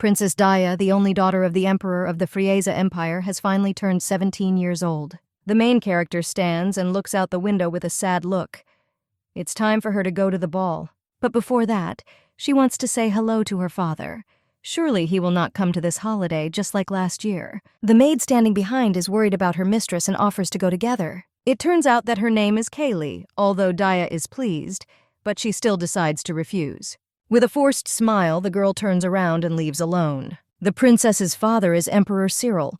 Princess Daya, the only daughter of the Emperor of the Frieza Empire, has finally turned 17 years old. The main character stands and looks out the window with a sad look. It's time for her to go to the ball. But before that, she wants to say hello to her father. Surely he will not come to this holiday just like last year. The maid standing behind is worried about her mistress and offers to go together. It turns out that her name is Kaylee, although Daya is pleased, but she still decides to refuse. With a forced smile, the girl turns around and leaves alone. The princess's father is Emperor Cyril.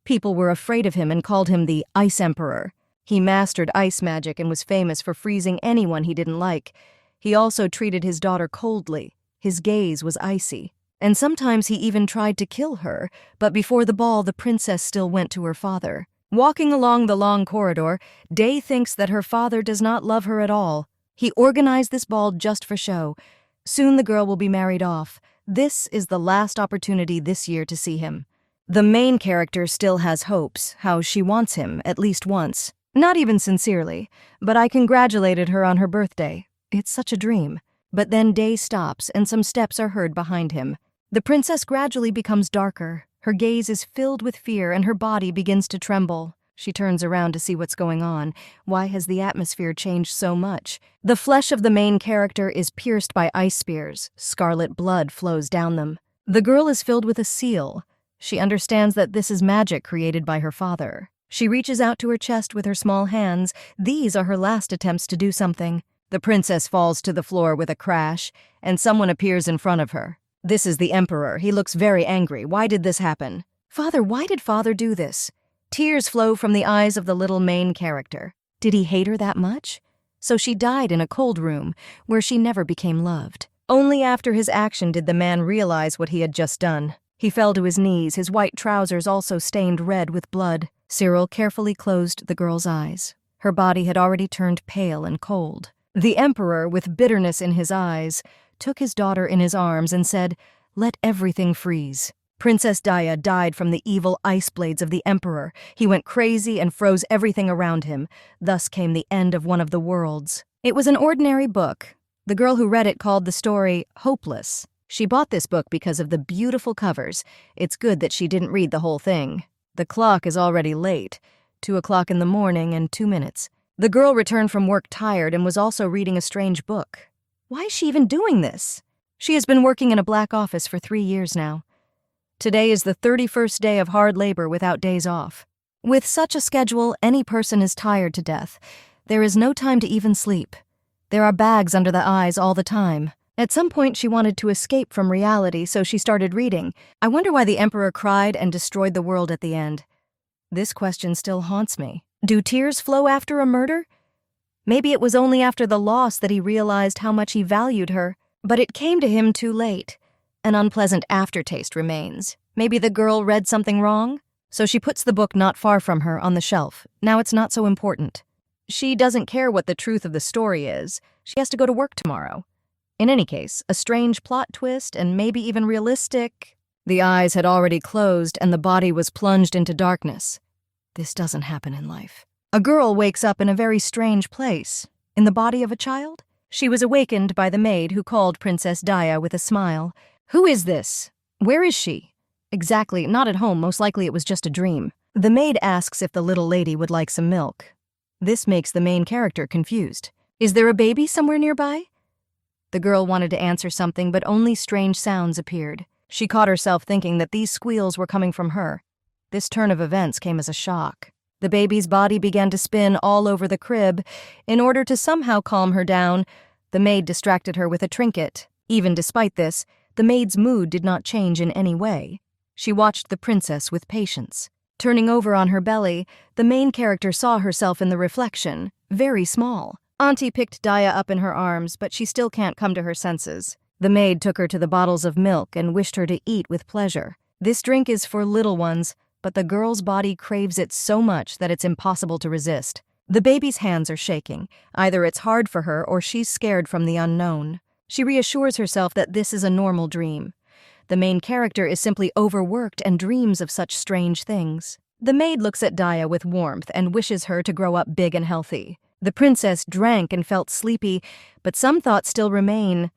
People were afraid of him and called him the Ice Emperor. He mastered ice magic and was famous for freezing anyone he didn't like. He also treated his daughter coldly. His gaze was icy. And sometimes he even tried to kill her, but before the ball, the princess still went to her father. Walking along the long corridor, Day thinks that her father does not love her at all. He organized this ball just for show. Soon the girl will be married off. This is the last opportunity this year to see him. The main character still has hopes, how she wants him, at least once. Not even sincerely, but I congratulated her on her birthday. It's such a dream. But then Day stops and some steps are heard behind him. The princess gradually becomes darker. Her gaze is filled with fear and her body begins to tremble. She turns around to see what's going on. Why has the atmosphere changed so much? The flesh of the main character is pierced by ice spears. Scarlet blood flows down them. The girl is filled with a seal. She understands that this is magic created by her father. She reaches out to her chest with her small hands. These are her last attempts to do something. The princess falls to the floor with a crash, and someone appears in front of her. This is the Emperor. He looks very angry. Why did this happen? Father, why did father do this? Tears flow from the eyes of the little main character. Did he hate her that much? So she died in a cold room, where she never became loved. Only after his action did the man realize what he had just done. He fell to his knees, his white trousers also stained red with blood. Cyril carefully closed the girl's eyes. Her body had already turned pale and cold. The Emperor, with bitterness in his eyes, took his daughter in his arms and said, "Let everything freeze." Princess Daya died from the evil ice blades of the Emperor. He went crazy and froze everything around him. Thus came the end of one of the worlds. It was an ordinary book. The girl who read it called the story hopeless. She bought this book because of the beautiful covers. It's good that she didn't read the whole thing. The clock is already late. 2 o'clock in the morning and 2 minutes. The girl returned from work tired and was also reading a strange book. Why is she even doing this? She has been working in a black office for 3 years now. Today is the 31st day of hard labor without days off. With such a schedule, any person is tired to death. There is no time to even sleep. There are bags under the eyes all the time. At some point, she wanted to escape from reality, so she started reading. I wonder why the Emperor cried and destroyed the world at the end. This question still haunts me. Do tears flow after a murder? Maybe it was only after the loss that he realized how much he valued her. But it came to him too late. An unpleasant aftertaste remains. Maybe the girl read something wrong? So she puts the book not far from her on the shelf. Now it's not so important. She doesn't care what the truth of the story is. She has to go to work tomorrow. In any case, a strange plot twist and maybe even realistic. The eyes had already closed and the body was plunged into darkness. This doesn't happen in life. A girl wakes up in a very strange place. In the body of a child? She was awakened by the maid who called Princess Daya with a smile. Who is this? Where is she? Exactly, not at home. Most likely it was just a dream. The maid asks if the little lady would like some milk. This makes the main character confused. Is there a baby somewhere nearby? The girl wanted to answer something, but only strange sounds appeared. She caught herself thinking that these squeals were coming from her. This turn of events came as a shock. The baby's body began to spin all over the crib. In order to somehow calm her down, the maid distracted her with a trinket. Even despite this, the maid's mood did not change in any way. She watched the princess with patience. Turning over on her belly, the main character saw herself in the reflection, very small. Auntie picked Daya up in her arms, but she still can't come to her senses. The maid took her to the bottles of milk and wished her to eat with pleasure. This drink is for little ones, but the girl's body craves it so much that it's impossible to resist. The baby's hands are shaking. Either it's hard for her or she's scared from the unknown. She reassures herself that this is a normal dream. The main character is simply overworked and dreams of such strange things. The maid looks at Daya with warmth and wishes her to grow up big and healthy. The princess drank and felt sleepy, but some thoughts still remain.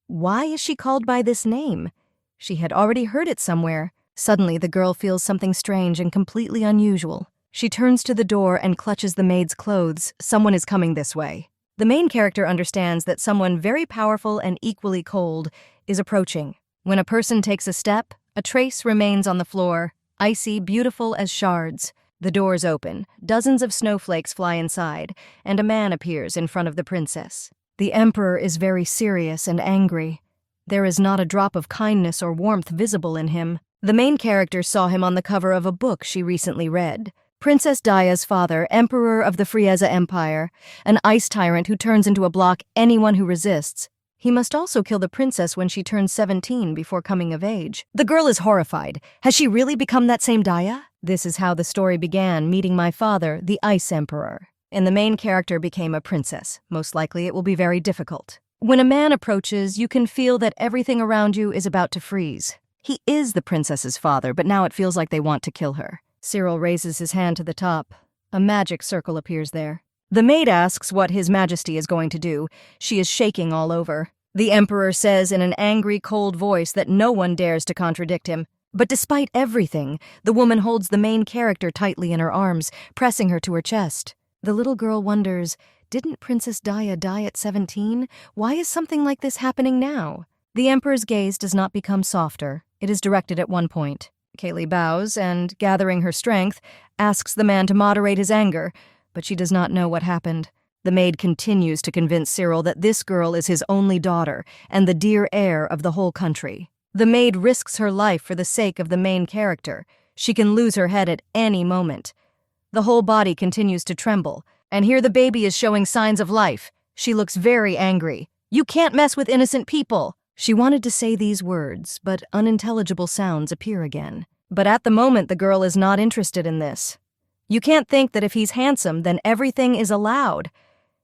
Why is she called by this name? She had already heard it somewhere. Suddenly, the girl feels something strange and completely unusual. She turns to the door and clutches the maid's clothes. Someone is coming this way. The main character understands that someone very powerful and equally cold is approaching. When a person takes a step, a trace remains on the floor, icy, beautiful as shards. The doors open, dozens of snowflakes fly inside, and a man appears in front of the princess. The emperor is very serious and angry. There is not a drop of kindness or warmth visible in him. The main character saw him on the cover of a book she recently read. Princess Daya's father, Emperor of the Frieza Empire, an ice tyrant who turns into a block anyone who resists. He must also kill the princess when she turns 17 before coming of age. The girl is horrified. Has she really become that same Daya? This is how the story began, meeting my father, the Ice Emperor. And the main character became a princess. Most likely it will be very difficult. When a man approaches, you can feel that everything around you is about to freeze. He is the princess's father, but now it feels like they want to kill her. Cyril raises his hand to the top. A magic circle appears there. The maid asks what His Majesty is going to do. She is shaking all over. The emperor says in an angry, cold voice that no one dares to contradict him. But despite everything, the woman holds the main character tightly in her arms, pressing her to her chest. The little girl wonders, didn't Princess Daya die at 17? Why is something like this happening now? The emperor's gaze does not become softer. It is directed at one point. Kaylee bows and, gathering her strength, asks the man to moderate his anger, but she does not know what happened. The maid continues to convince Cyril that this girl is his only daughter and the dear heir of the whole country. The maid risks her life for the sake of the main character. She can lose her head at any moment. The whole body continues to tremble, and here the baby is showing signs of life. She looks very angry. "You can't mess with innocent people." She wanted to say these words, but unintelligible sounds appear again. But at the moment, the girl is not interested in this. You can't think that if he's handsome, then everything is allowed.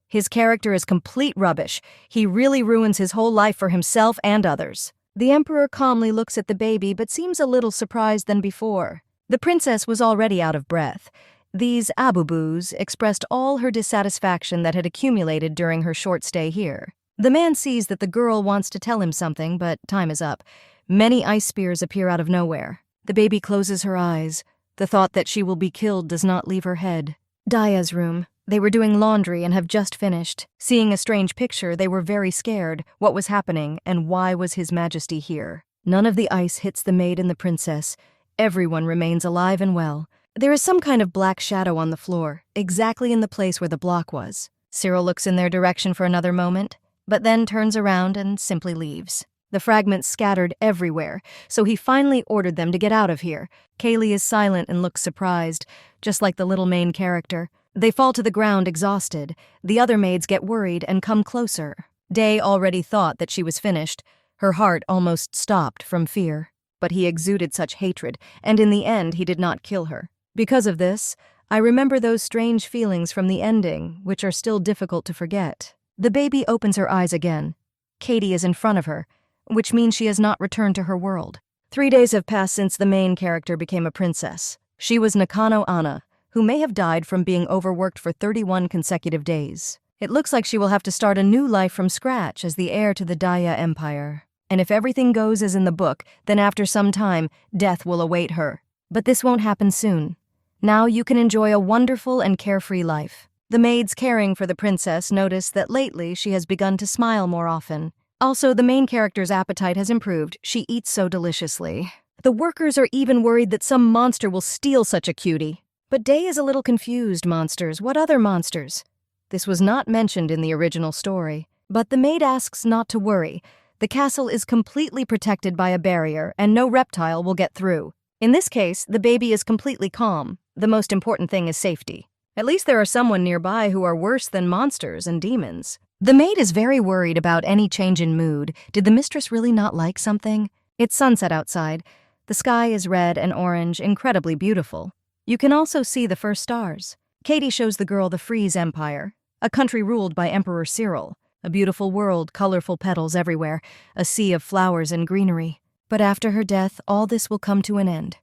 His character is complete rubbish. He really ruins his whole life for himself and others. The emperor calmly looks at the baby, but seems a little surprised than before. The princess was already out of breath. These abubus expressed all her dissatisfaction that had accumulated during her short stay here. The man sees that the girl wants to tell him something, but time is up. Many ice spears appear out of nowhere. The baby closes her eyes. The thought that she will be killed does not leave her head. Daya's room. They were doing laundry and have just finished. Seeing a strange picture, they were very scared. What was happening, and why was His Majesty here? None of the ice hits the maid and the princess. Everyone remains alive and well. There is some kind of black shadow on the floor, exactly in the place where the block was. Cyril looks in their direction for another moment, but then turns around and simply leaves. The fragments scattered everywhere, so he finally ordered them to get out of here. Kaylee is silent and looks surprised, just like the little main character. They fall to the ground exhausted. The other maids get worried and come closer. Day already thought that she was finished. Her heart almost stopped from fear. But he exuded such hatred, and in the end he did not kill her. Because of this, I remember those strange feelings from the ending, which are still difficult to forget. The baby opens her eyes again. Katie is in front of her, which means she has not returned to her world. 3 days have passed since the main character became a princess. She was Nakano Anna, who may have died from being overworked for 31 consecutive days. It looks like she will have to start a new life from scratch as the heir to the Daya Empire. And if everything goes as in the book, then after some time, death will await her. But this won't happen soon. Now you can enjoy a wonderful and carefree life. The maids caring for the princess notice that lately she has begun to smile more often. Also, the main character's appetite has improved. She eats so deliciously. The workers are even worried that some monster will steal such a cutie. But Day is a little confused. Monsters? What other monsters? This was not mentioned in the original story. But the maid asks not to worry. The castle is completely protected by a barrier, and no reptile will get through. In this case, the baby is completely calm. The most important thing is safety. At least there are someone nearby who are worse than monsters and demons. The maid is very worried about any change in mood. Did the mistress really not like something? It's sunset outside. The sky is red and orange, incredibly beautiful. You can also see the first stars. Katie shows the girl the Frieza Empire, a country ruled by Emperor Cyril. A beautiful world, colorful petals everywhere, a sea of flowers and greenery. But after her death, all this will come to an end.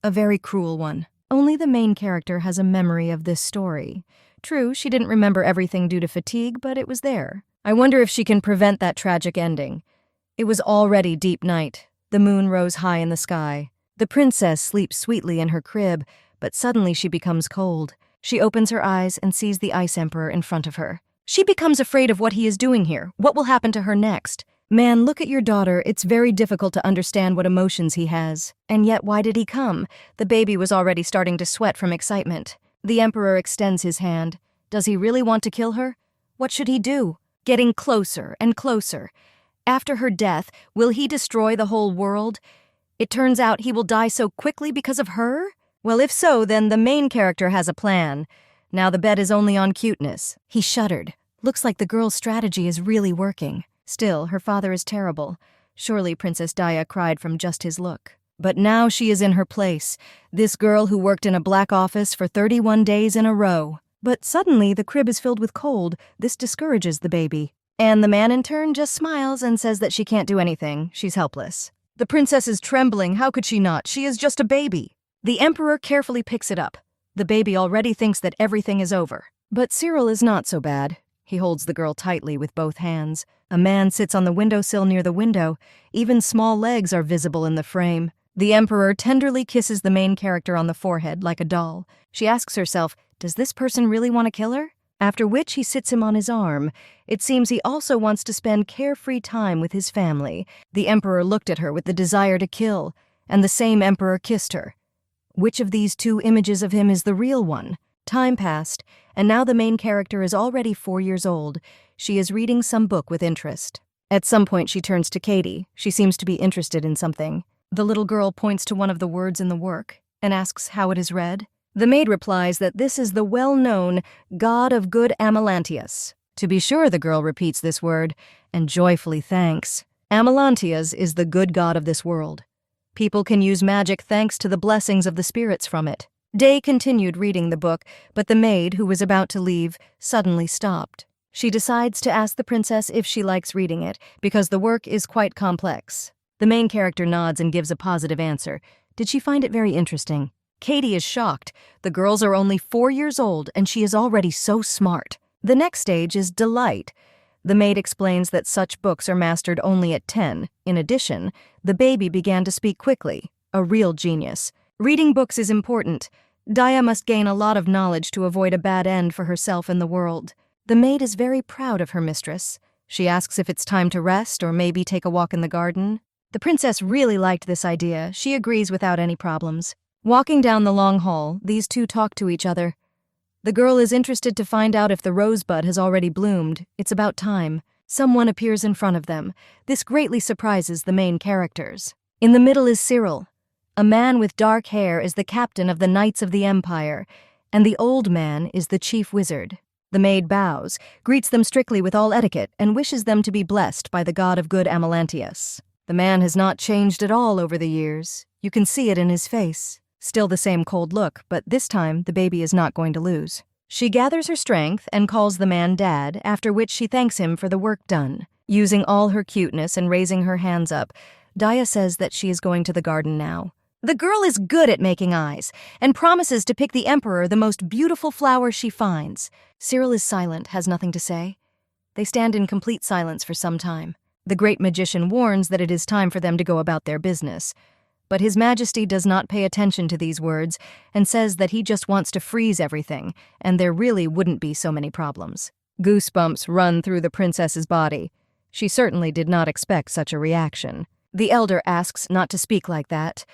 A very cruel one. Only the main character has a memory of this story. True, she didn't remember everything due to fatigue, but it was there. I wonder if she can prevent that tragic ending. It was already deep night. The moon rose high in the sky. The princess sleeps sweetly in her crib, but suddenly she becomes cold. She opens her eyes and sees the Ice Emperor in front of her. She becomes afraid of what he is doing here. What will happen to her next? Man, look at your daughter. It's very difficult to understand what emotions he has. And yet, why did he come? The baby was already starting to sweat from excitement. The Emperor extends his hand. Does he really want to kill her? What should he do? Getting closer and closer. After her death, will he destroy the whole world? It turns out he will die so quickly because of her? Well, if so, then the main character has a plan. Now the bet is only on cuteness. He shuddered. Looks like the girl's strategy is really working. Still, her father is terrible. Surely Princess Daya cried from just his look. But now she is in her place. This girl who worked in a black office for 31 days in a row. But suddenly the crib is filled with cold. This discourages the baby. And the man in turn just smiles and says that she can't do anything. She's helpless. The princess is trembling. How could she not? She is just a baby. The Emperor carefully picks it up. The baby already thinks that everything is over. But Cyril is not so bad. He holds the girl tightly with both hands. A man sits on the windowsill near the window. Even small legs are visible in the frame. The Emperor tenderly kisses the main character on the forehead like a doll. She asks herself, does this person really want to kill her? After which he sits him on his arm. It seems he also wants to spend carefree time with his family. The Emperor looked at her with the desire to kill, and the same Emperor kissed her. Which of these two images of him is the real one? Time passed, and now the main character is already 4 years old. She is reading some book with interest. At some point she turns to Katie. She seems to be interested in something. The little girl points to one of the words in the work and asks how it is read. The maid replies that this is the well-known God of Good Amelantius. To be sure, the girl repeats this word and joyfully thanks. Amelantius is the good god of this world. People can use magic thanks to the blessings of the spirits from it. Day continued reading the book, but the maid, who was about to leave, suddenly stopped. She decides to ask the princess if she likes reading it, because the work is quite complex. The main character nods and gives a positive answer. Did she find it very interesting? Katie is shocked. The girls are only 4 years old, and she is already so smart. The next stage is delight. The maid explains that such books are mastered only at 10. In addition, the baby began to speak quickly. A real genius. Reading books is important. Daya must gain a lot of knowledge to avoid a bad end for herself and the world. The maid is very proud of her mistress. She asks if it's time to rest or maybe take a walk in the garden. The princess really liked this idea. She agrees without any problems. Walking down the long hall, these two talk to each other. The girl is interested to find out if the rosebud has already bloomed. It's about time. Someone appears in front of them. This greatly surprises the main characters. In the middle is Cyril. A man with dark hair is the captain of the Knights of the Empire, and the old man is the chief wizard. The maid bows, greets them strictly with all etiquette, and wishes them to be blessed by the god of good Amelantius. The man has not changed at all over the years. You can see it in his face. Still the same cold look, but this time the baby is not going to lose. She gathers her strength and calls the man Dad, after which she thanks him for the work done. Using all her cuteness and raising her hands up, Daya says that she is going to the garden now. The girl is good at making eyes and promises to pick the Emperor the most beautiful flower she finds. Cyril is silent, has nothing to say. They stand in complete silence for some time. The great magician warns that it is time for them to go about their business. But His Majesty does not pay attention to these words and says that he just wants to freeze everything, and there really wouldn't be so many problems. Goosebumps run through the princess's body. She certainly did not expect such a reaction. The elder asks not to speak like that.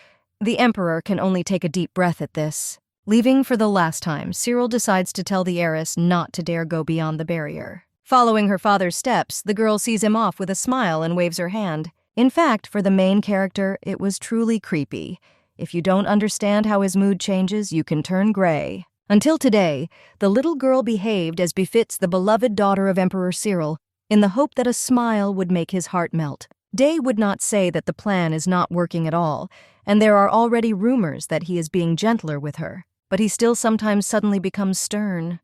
The Emperor can only take a deep breath at this. Leaving for the last time, Cyril decides to tell the heiress not to dare go beyond the barrier. Following her father's steps, the girl sees him off with a smile and waves her hand. In fact, for the main character, it was truly creepy. If you don't understand how his mood changes, you can turn gray. Until today, the little girl behaved as befits the beloved daughter of Emperor Cyril, in the hope that a smile would make his heart melt. Day would not say that the plan is not working at all, and there are already rumors that he is being gentler with her. But he still sometimes suddenly becomes stern.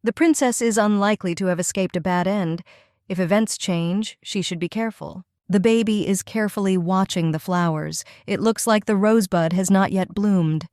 The princess is unlikely to have escaped a bad end. If events change, she should be careful. The baby is carefully watching the flowers. It looks like the rosebud has not yet bloomed.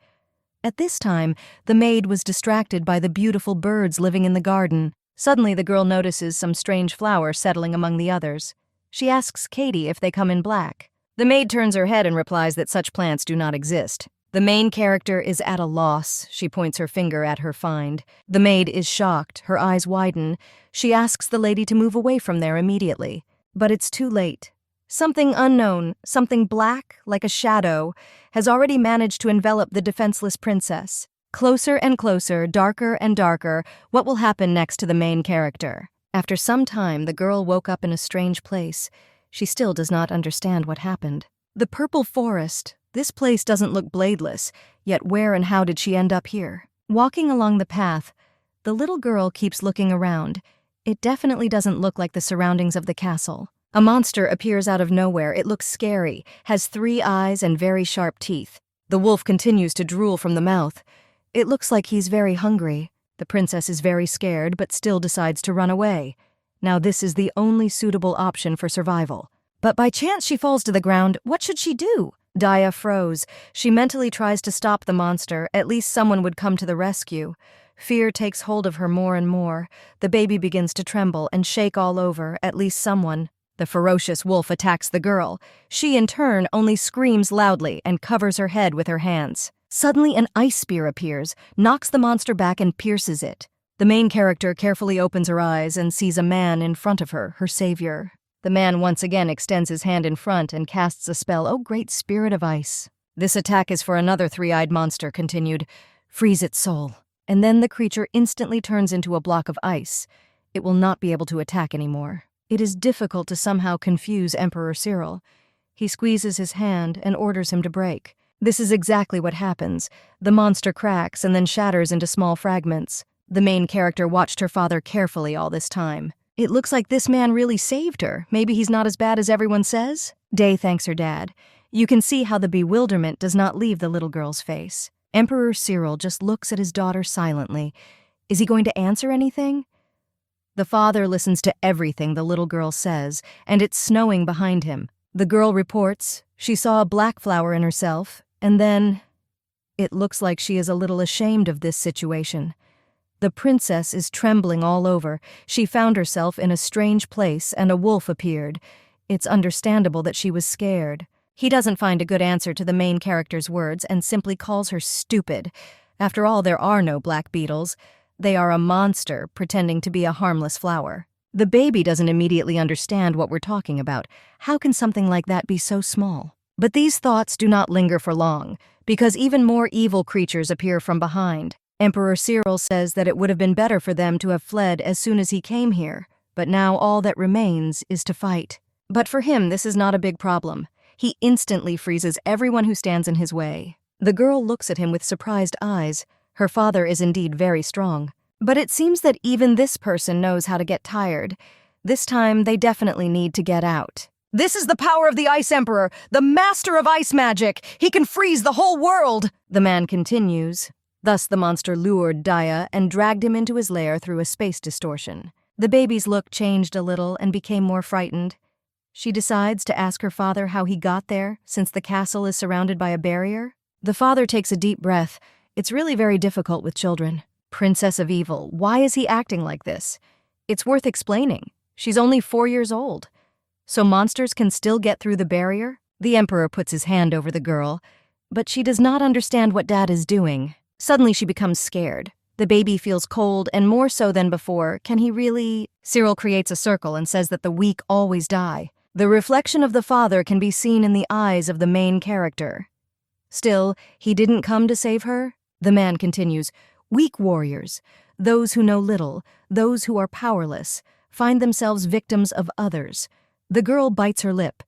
At this time, the maid was distracted by the beautiful birds living in the garden. Suddenly, the girl notices some strange flower settling among the others. She asks Katie if they come in black. The maid turns her head and replies that such plants do not exist. The main character is at a loss. She points her finger at her find. The maid is shocked. Her eyes widen. She asks the lady to move away from there immediately. But it's too late. Something unknown, something black, like a shadow, has already managed to envelop the defenseless princess. Closer and closer, darker and darker, what will happen next to the main character? After some time, the girl woke up in a strange place. She still does not understand what happened. The purple forest. This place doesn't look bladeless, yet where and how did she end up here? Walking along the path, the little girl keeps looking around. It definitely doesn't look like the surroundings of the castle. A monster appears out of nowhere. It looks scary, has 3 eyes and very sharp teeth. The wolf continues to drool from the mouth. It looks like he's very hungry. The princess is very scared, but still decides to run away. Now this is the only suitable option for survival. But by chance she falls to the ground. What should she do? Daya froze. She mentally tries to stop the monster. At least someone would come to the rescue. Fear takes hold of her more and more. The baby begins to tremble and shake all over. At least someone. The ferocious wolf attacks the girl. She, in turn, only screams loudly and covers her head with her hands. Suddenly, an ice spear appears, knocks the monster back and pierces it. The main character carefully opens her eyes and sees a man in front of her, her savior. The man once again extends his hand in front and casts a spell. Oh, great spirit of ice. This attack is for another 3-eyed monster, continued. Freeze its soul. And then the creature instantly turns into a block of ice. It will not be able to attack anymore. It is difficult to somehow confuse Emperor Cyril. He squeezes his hand and orders him to break. This is exactly what happens. The monster cracks and then shatters into small fragments. The main character watched her father carefully all this time. It looks like this man really saved her. Maybe he's not as bad as everyone says? Day thanks her dad. You can see how the bewilderment does not leave the little girl's face. Emperor Cyril just looks at his daughter silently. Is he going to answer anything? The father listens to everything the little girl says, and it's snowing behind him. The girl reports she saw a black flower in herself, and then it looks like she is a little ashamed of this situation. The princess is trembling all over. She found herself in a strange place, and a wolf appeared. It's understandable that she was scared. He doesn't find a good answer to the main character's words and simply calls her stupid. After all, there are no black beetles. They are a monster pretending to be a harmless flower. The baby doesn't immediately understand what we're talking about. How can something like that be so small? But these thoughts do not linger for long, because even more evil creatures appear from behind. Emperor Cyril says that it would have been better for them to have fled as soon as he came here, but now all that remains is to fight. But for him, this is not a big problem. He instantly freezes everyone who stands in his way. The girl looks at him with surprised eyes. Her father is indeed very strong. But it seems that even this person knows how to get tired. This time, they definitely need to get out. This is the power of the Ice Emperor, the master of ice magic. He can freeze the whole world, the man continues. Thus the monster lured Daya and dragged him into his lair through a space distortion. The baby's look changed a little and became more frightened. She decides to ask her father how he got there, since the castle is surrounded by a barrier. The father takes a deep breath. It's really very difficult with children. Princess of Evil, why is he acting like this? It's worth explaining. She's only 4 years old. So monsters can still get through the barrier? The Emperor puts his hand over the girl, but she does not understand what Dad is doing. Suddenly she becomes scared. The baby feels cold, and more so than before. Can he really? Cyril creates a circle and says that the weak always die. The reflection of the father can be seen in the eyes of the main character. Still, he didn't come to save her. The man continues, weak warriors, those who know little, those who are powerless, find themselves victims of others. The girl bites her lip.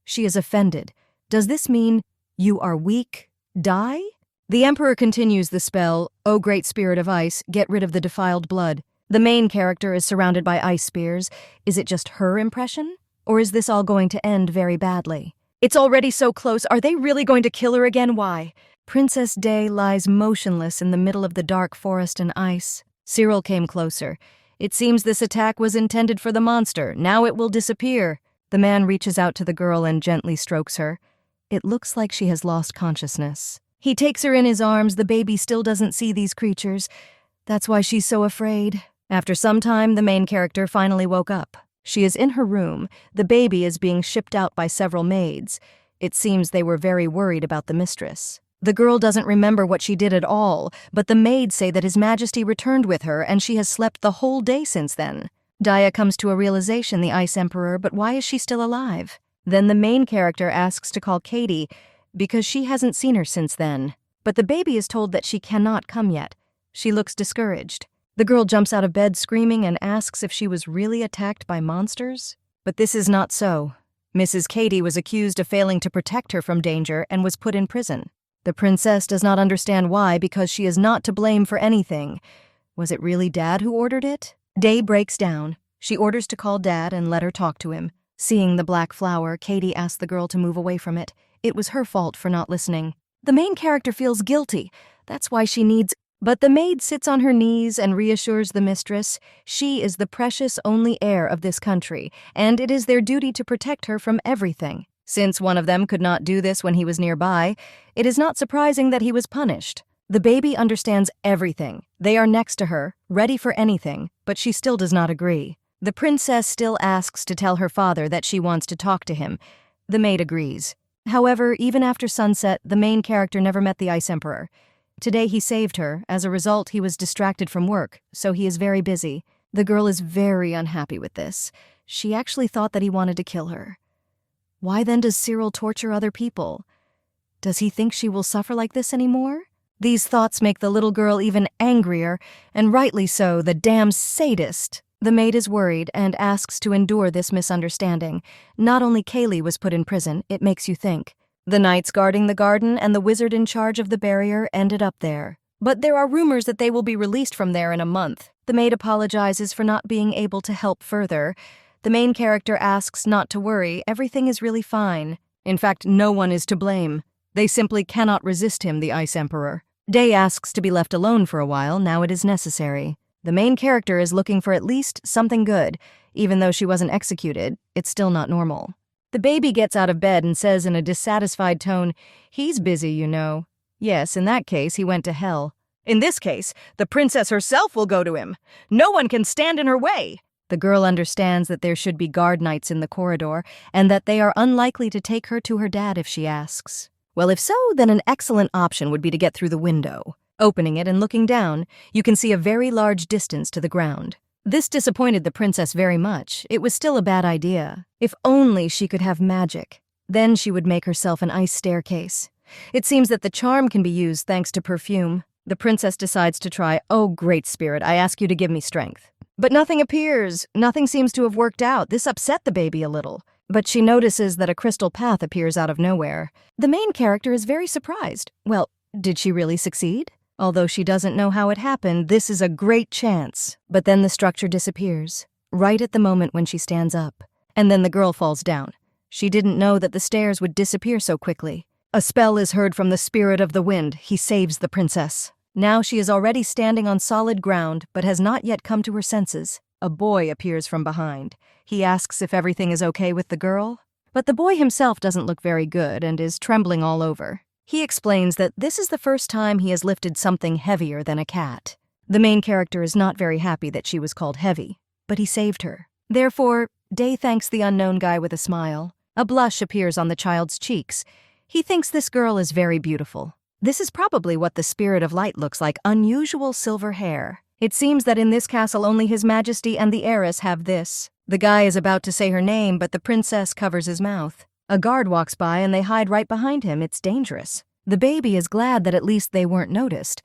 She is offended. Does this mean you are weak? Die? The Emperor continues the spell, O great spirit of ice, get rid of the defiled blood. The main character is surrounded by ice spears. Is it just her impression? Or is this all going to end very badly? It's already so close. Are they really going to kill her again? Why? Princess Day lies motionless in the middle of the dark forest and ice. Cyril came closer. It seems this attack was intended for the monster. Now it will disappear. The man reaches out to the girl and gently strokes her. It looks like she has lost consciousness. He takes her in his arms. The baby still doesn't see these creatures. That's why she's so afraid. After some time, the main character finally woke up. She is in her room. The baby is being shipped out by several maids. It seems they were very worried about the mistress. The girl doesn't remember what she did at all, but the maids say that His Majesty returned with her and she has slept the whole day since then. Daya comes to a realization, the Ice Emperor, but why is she still alive? Then the main character asks to call Katie because she hasn't seen her since then. But the baby is told that she cannot come yet. She looks discouraged. The girl jumps out of bed screaming and asks if she was really attacked by monsters. But this is not so. Mrs. Katie was accused of failing to protect her from danger and was put in prison. The princess does not understand why because she is not to blame for anything. Was it really Dad who ordered it? Day breaks down. She orders to call Dad and let her talk to him. Seeing the black flower, Katie asks the girl to move away from it. It was her fault for not listening. The main character feels guilty. That's why she needs... But the maid sits on her knees and reassures the mistress she is the precious only heir of this country, and it is their duty to protect her from everything. Since one of them could not do this when he was nearby, it is not surprising that he was punished. The baby understands everything. They are next to her, ready for anything, but she still does not agree. The princess still asks to tell her father that she wants to talk to him. The maid agrees. However, even after sunset, the main character never met the Ice Emperor. Today he saved her. As a result, he was distracted from work, so he is very busy. The girl is very unhappy with this. She actually thought that he wanted to kill her. Why then does Cyril torture other people? Does he think she will suffer like this anymore? These thoughts make the little girl even angrier, and rightly so, the damn sadist. The maid is worried and asks to endure this misunderstanding. Not only Kaylee was put in prison, it makes you think. The knights guarding the garden and the wizard in charge of the barrier ended up there. But there are rumors that they will be released from there in a month. The maid apologizes for not being able to help further. The main character asks not to worry, everything is really fine. In fact, no one is to blame. They simply cannot resist him, the Ice Emperor. Day asks to be left alone for a while, now it is necessary. The main character is looking for at least something good. Even though she wasn't executed, it's still not normal. The baby gets out of bed and says in a dissatisfied tone, "He's busy, you know." Yes, in that case, he went to hell. In this case, the princess herself will go to him. No one can stand in her way. The girl understands that there should be guard knights in the corridor, and that they are unlikely to take her to her dad if she asks. Well, if so, then an excellent option would be to get through the window. Opening it and looking down, you can see a very large distance to the ground. This disappointed the princess very much. It was still a bad idea. If only she could have magic. Then she would make herself an ice staircase. It seems that the charm can be used thanks to perfume. The princess decides to try. "Oh, great spirit, I ask you to give me strength." But nothing appears. Nothing seems to have worked out. This upset the baby a little. But she notices that a crystal path appears out of nowhere. The main character is very surprised. Well, did she really succeed? Although she doesn't know how it happened, this is a great chance. But then the structure disappears, right at the moment when she stands up. And then the girl falls down. She didn't know that the stairs would disappear so quickly. A spell is heard from the spirit of the wind. He saves the princess. Now she is already standing on solid ground, but has not yet come to her senses. A boy appears from behind. He asks if everything is okay with the girl. But the boy himself doesn't look very good and is trembling all over. He explains that this is the first time he has lifted something heavier than a cat. The main character is not very happy that she was called heavy, but he saved her. Therefore, Day thanks the unknown guy with a smile. A blush appears on the child's cheeks. He thinks this girl is very beautiful. This is probably what the spirit of light looks like, unusual silver hair. It seems that in this castle only His Majesty and the heiress have this. The guy is about to say her name, but the princess covers his mouth. A guard walks by and they hide right behind him. It's dangerous. The baby is glad that at least they weren't noticed.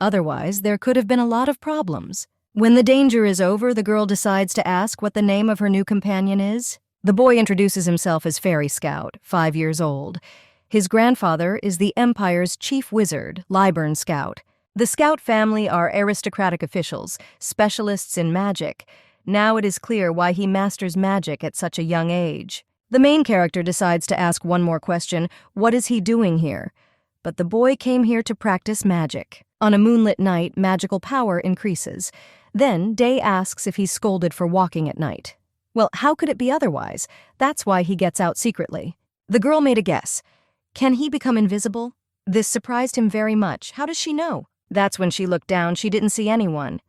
Otherwise, there could have been a lot of problems. When the danger is over, the girl decides to ask what the name of her new companion is. The boy introduces himself as Fairy Scout, 5 years old. His grandfather is the Empire's chief wizard, Liburn Scout. The Scout family are aristocratic officials, specialists in magic. Now it is clear why he masters magic at such a young age. The main character decides to ask one more question. What is he doing here? But the boy came here to practice magic. On a moonlit night, magical power increases. Then Day asks if he's scolded for walking at night. Well, how could it be otherwise? That's why he gets out secretly. The girl made a guess. Can he become invisible? This surprised him very much. How does she know? That's when she looked down. She didn't see anyone.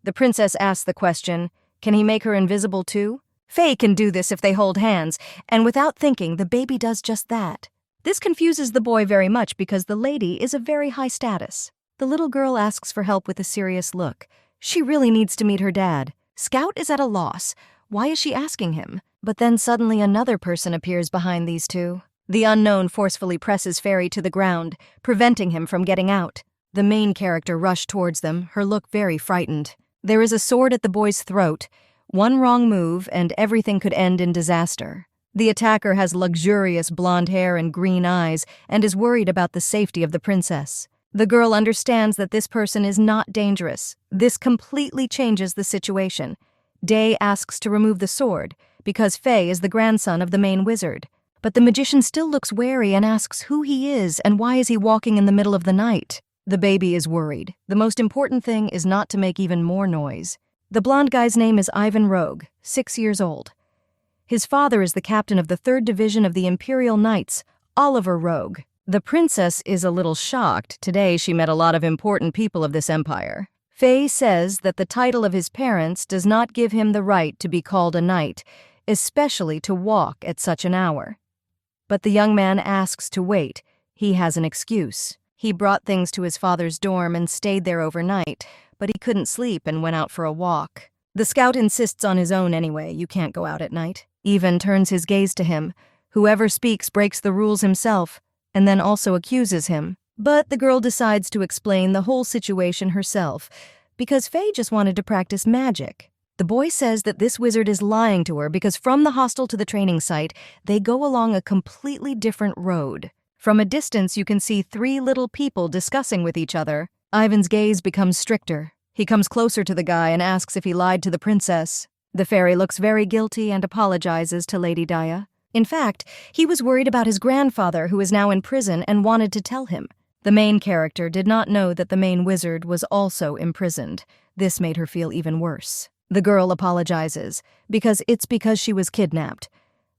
The princess asked the question, can he make her invisible too? Faye can do this if they hold hands, and without thinking, the baby does just that. This confuses the boy very much because the lady is of very high status. The little girl asks for help with a serious look. She really needs to meet her dad. Scout is at a loss. Why is she asking him? But then suddenly another person appears behind these two. The unknown forcefully presses Fairy to the ground, preventing him from getting out. The main character rushed towards them, her look very frightened. There is a sword at the boy's throat. One wrong move, and everything could end in disaster. The attacker has luxurious blonde hair and green eyes, and is worried about the safety of the princess. The girl understands that this person is not dangerous. This completely changes the situation. Day asks to remove the sword, because Faye is the grandson of the main wizard. But the magician still looks wary and asks who he is and why is he walking in the middle of the night. The baby is worried. The most important thing is not to make even more noise. The blonde guy's name is Ivan Rogue, 6 years old. His father is the captain of the 3rd Division of the Imperial Knights, Oliver Rogue. The princess is a little shocked. Today she met a lot of important people of this empire. Faye says that the title of his parents does not give him the right to be called a knight, especially to walk at such an hour. But the young man asks to wait. He has an excuse. He brought things to his father's dorm and stayed there overnight, but he couldn't sleep and went out for a walk. The scout insists on his own anyway. You can't go out at night. Ivan turns his gaze to him. Whoever speaks breaks the rules himself, and then also accuses him. But the girl decides to explain the whole situation herself, because Faye just wanted to practice magic. The boy says that this wizard is lying to her because from the hostel to the training site, they go along a completely different road. From a distance, you can see 3 little people discussing with each other. Ivan's gaze becomes stricter. He comes closer to the guy and asks if he lied to the princess. The fairy looks very guilty and apologizes to Lady Daya. In fact, he was worried about his grandfather, who is now in prison, and wanted to tell him. The main character did not know that the main wizard was also imprisoned. This made her feel even worse. The girl apologizes, because she was kidnapped.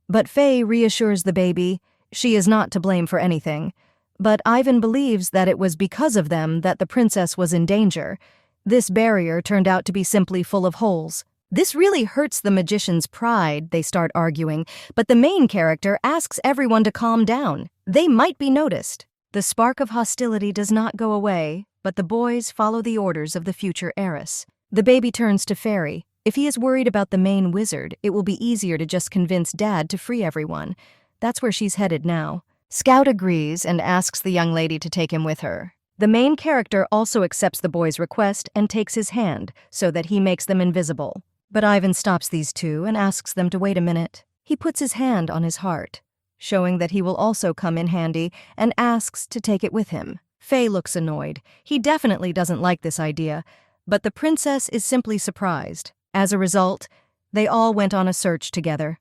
But Faye reassures the baby she is not to blame for anything. But Ivan believes that it was because of them that the princess was in danger. This barrier turned out to be simply full of holes. This really hurts the magician's pride, they start arguing, but the main character asks everyone to calm down. They might be noticed. The spark of hostility does not go away, but the boys follow the orders of the future heiress. The baby turns to Fairy. If he is worried about the main wizard, it will be easier to just convince Dad to free everyone. That's where she's headed now. Scout agrees and asks the young lady to take him with her. The main character also accepts the boy's request and takes his hand so that he makes them invisible. But Ivan stops these two and asks them to wait a minute. He puts his hand on his heart, showing that he will also come in handy, and asks to take it with him. Faye looks annoyed. He definitely doesn't like this idea, but the princess is simply surprised. As a result, they all went on a search together.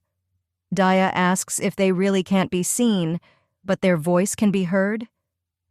Daya asks if they really can't be seen, but their voice can be heard.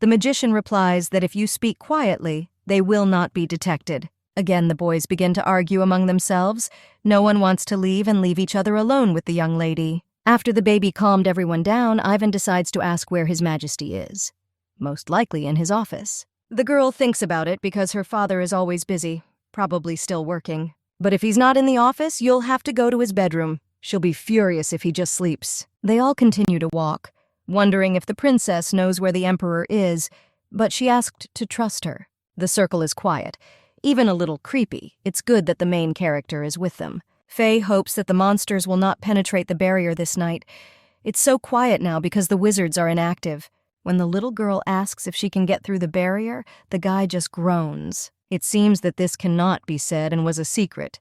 The magician replies that if you speak quietly, they will not be detected. Again, the boys begin to argue among themselves. No one wants to leave and leave each other alone with the young lady. After the baby calmed everyone down, Ivan decides to ask where His Majesty is. Most likely in his office. The girl thinks about it because her father is always busy, probably still working. But if he's not in the office, you'll have to go to his bedroom. She'll be furious if he just sleeps. They all continue to walk, wondering if the princess knows where the emperor is, but she asked to trust her. The circle is quiet, even a little creepy. It's good that the main character is with them. Faye hopes that the monsters will not penetrate the barrier this night. It's so quiet now because the wizards are inactive. When the little girl asks if she can get through the barrier, the guy just groans. It seems that this cannot be said and was a secret.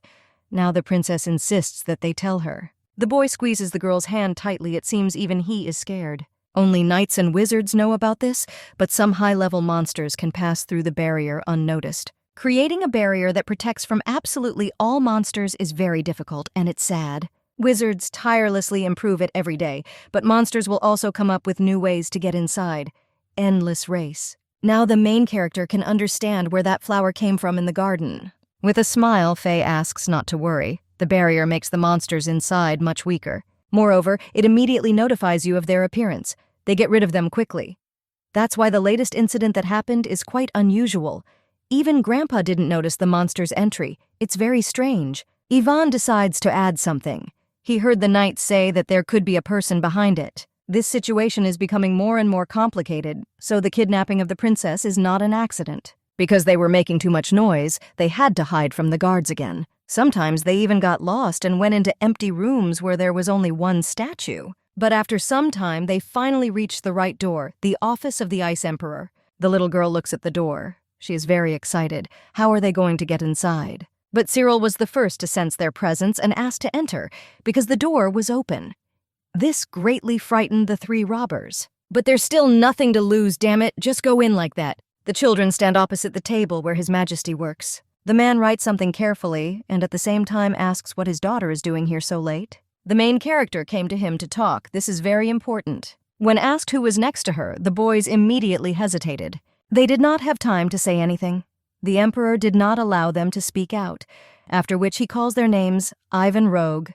Now the princess insists that they tell her. The boy squeezes the girl's hand tightly. It seems even he is scared. Only knights and wizards know about this, but some high-level monsters can pass through the barrier unnoticed. Creating a barrier that protects from absolutely all monsters is very difficult, and it's sad. Wizards tirelessly improve it every day, but monsters will also come up with new ways to get inside. Endless race. Now the main character can understand where that flower came from in the garden. With a smile, Faye asks not to worry. The barrier makes the monsters inside much weaker. Moreover, it immediately notifies you of their appearance. They get rid of them quickly. That's why the latest incident that happened is quite unusual. Even Grandpa didn't notice the monster's entry. It's very strange. Ivan decides to add something. He heard the knight say that there could be a person behind it. This situation is becoming more and more complicated, so the kidnapping of the princess is not an accident. Because they were making too much noise, they had to hide from the guards again. Sometimes they even got lost and went into empty rooms where there was only one statue. But after some time, they finally reached the right door, the office of the Ice Emperor. The little girl looks at the door. She is very excited. How are they going to get inside? But Cyril was the first to sense their presence and asked to enter, because the door was open. This greatly frightened the three robbers. But there's still nothing to lose, damn it. Just go in like that. The children stand opposite the table where His Majesty works. The man writes something carefully and at the same time asks what his daughter is doing here so late. The main character came to him to talk. This is very important. When asked who was next to her, the boys immediately hesitated. They did not have time to say anything. The Emperor did not allow them to speak out, after which he calls their names Ivan Rogue,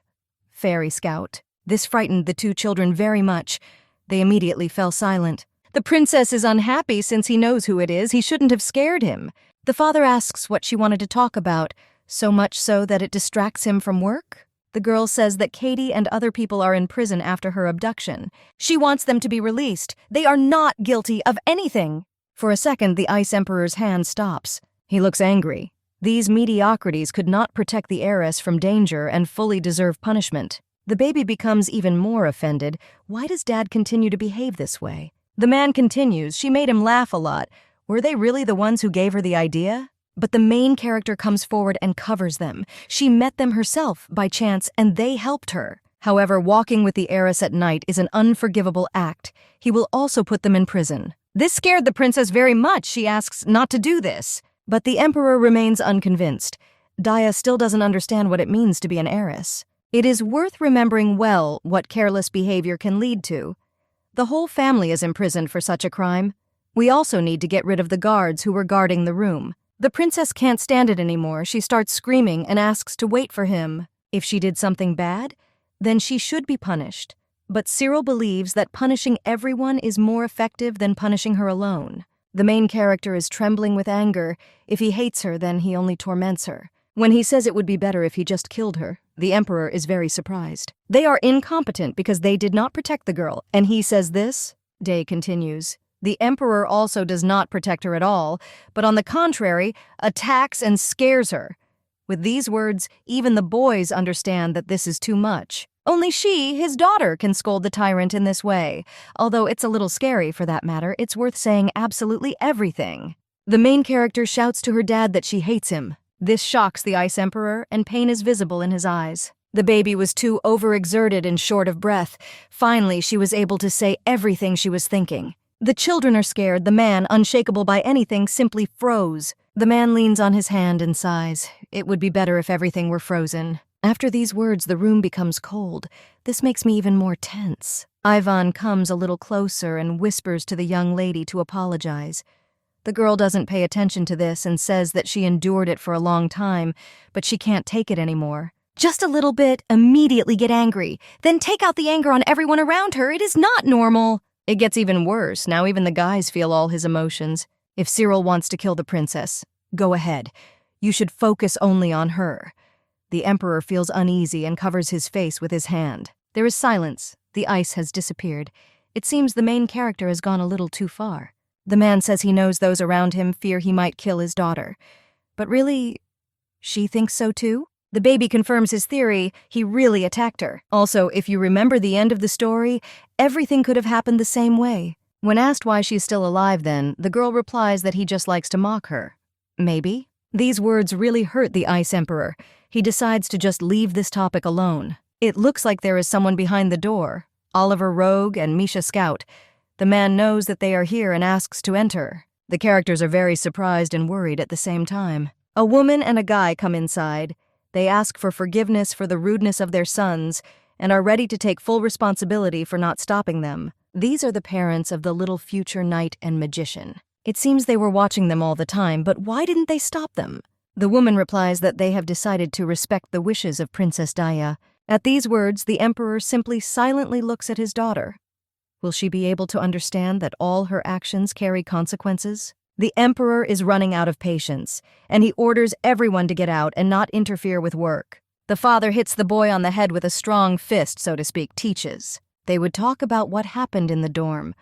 Fairy Scout. This frightened the two children very much. They immediately fell silent. The princess is unhappy since he knows who it is. He shouldn't have scared him. The father asks what she wanted to talk about, so much so that it distracts him from work. The girl says that Katie and other people are in prison after her abduction. She wants them to be released. They are not guilty of anything. For a second, the Ice Emperor's hand stops. He looks angry. These mediocrities could not protect the heiress from danger and fully deserve punishment. The baby becomes even more offended. Why does Dad continue to behave this way? The man continues. She made him laugh a lot. Were they really the ones who gave her the idea? But the main character comes forward and covers them. She met them herself by chance, and they helped her. However, walking with the heiress at night is an unforgivable act. He will also put them in prison. This scared the princess very much. She asks not to do this. But the Emperor remains unconvinced. Daya still doesn't understand what it means to be an heiress. It is worth remembering well what careless behavior can lead to. The whole family is imprisoned for such a crime. We also need to get rid of the guards who were guarding the room. The princess can't stand it anymore. She starts screaming and asks to wait for him. If she did something bad, then she should be punished. But Cyril believes that punishing everyone is more effective than punishing her alone. The main character is trembling with anger. If he hates her, then he only torments her. When he says it would be better if he just killed her, the Emperor is very surprised. They are incompetent because they did not protect the girl, and he says this. Day continues. The Emperor also does not protect her at all, but on the contrary, attacks and scares her. With these words, even the boys understand that this is too much. Only she, his daughter, can scold the tyrant in this way. Although it's a little scary for that matter, it's worth saying absolutely everything. The main character shouts to her dad that she hates him. This shocks the Ice Emperor, and pain is visible in his eyes. The baby was too overexerted and short of breath. Finally, she was able to say everything she was thinking. The children are scared. The man, unshakable by anything, simply froze. The man leans on his hand and sighs. It would be better if everything were frozen. After these words, the room becomes cold. This makes me even more tense. Ivan comes a little closer and whispers to the young lady to apologize. The girl doesn't pay attention to this and says that she endured it for a long time, but she can't take it anymore. Just a little bit, immediately get angry. Then take out the anger on everyone around her. It is not normal. It gets even worse. Now even the guys feel all his emotions. If Cyril wants to kill the princess, go ahead. You should focus only on her. The Emperor feels uneasy and covers his face with his hand. There is silence. The ice has disappeared. It seems the main character has gone a little too far. The man says he knows those around him fear he might kill his daughter. But really, she thinks so too? The baby confirms his theory. He really attacked her. Also, if you remember the end of the story, everything could have happened the same way. When asked why she's still alive then, the girl replies that he just likes to mock her. Maybe? These words really hurt the Ice Emperor. He decides to just leave this topic alone. It looks like there is someone behind the door. Oliver Rogue and Misha Scout. The man knows that they are here and asks to enter. The characters are very surprised and worried at the same time. A woman and a guy come inside. They ask for forgiveness for the rudeness of their sons and are ready to take full responsibility for not stopping them. These are the parents of the little future knight and magician. It seems they were watching them all the time, but why didn't they stop them? The woman replies that they have decided to respect the wishes of Princess Daya. At these words, the Emperor simply silently looks at his daughter. Will she be able to understand that all her actions carry consequences? The Emperor is running out of patience, and he orders everyone to get out and not interfere with work. The father hits the boy on the head with a strong fist, so to speak, teaches. They would talk about what happened in the dorm.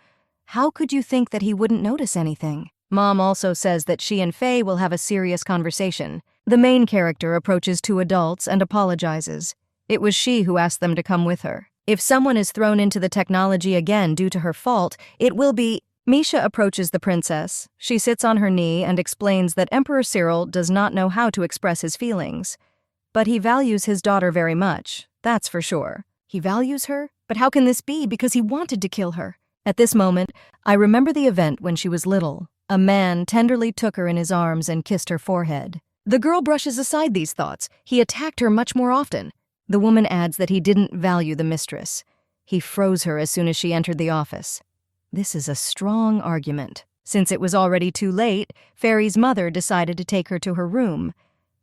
How could you think that he wouldn't notice anything? Mom also says that she and Faye will have a serious conversation. The main character approaches two adults and apologizes. It was she who asked them to come with her. If someone is thrown into the technology again due to her fault, it will be... Misha approaches the princess. She sits on her knee and explains that Emperor Cyril does not know how to express his feelings. But he values his daughter very much, that's for sure. He values her? But how can this be? Because he wanted to kill her. At this moment, I remember the event when she was little. A man tenderly took her in his arms and kissed her forehead. The girl brushes aside these thoughts. He attacked her much more often. The woman adds that he didn't value the mistress. He froze her as soon as she entered the office. This is a strong argument. Since it was already too late, Fairy's mother decided to take her to her room.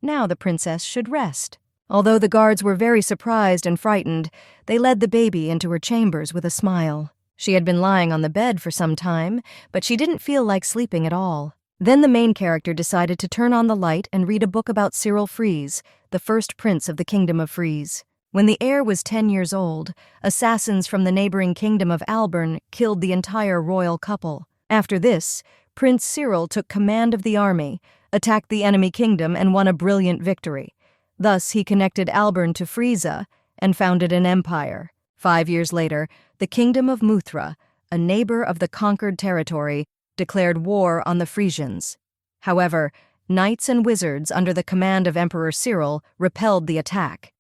Now the princess should rest. Although the guards were very surprised and frightened, they led the baby into her chambers with a smile. She had been lying on the bed for some time, but she didn't feel like sleeping at all. Then the main character decided to turn on the light and read a book about Cyril Freeze, the first prince of the Kingdom of Freeze. When the heir was 10 years old, assassins from the neighboring kingdom of Alburn killed the entire royal couple. After this, Prince Cyril took command of the army, attacked the enemy kingdom, and won a brilliant victory. Thus, he connected Alburn to Frieza and founded an empire. 5 years later, the kingdom of Muthra, a neighbor of the conquered territory, declared war on the Frisians. However, knights and wizards under the command of Emperor Cyril repelled the attack.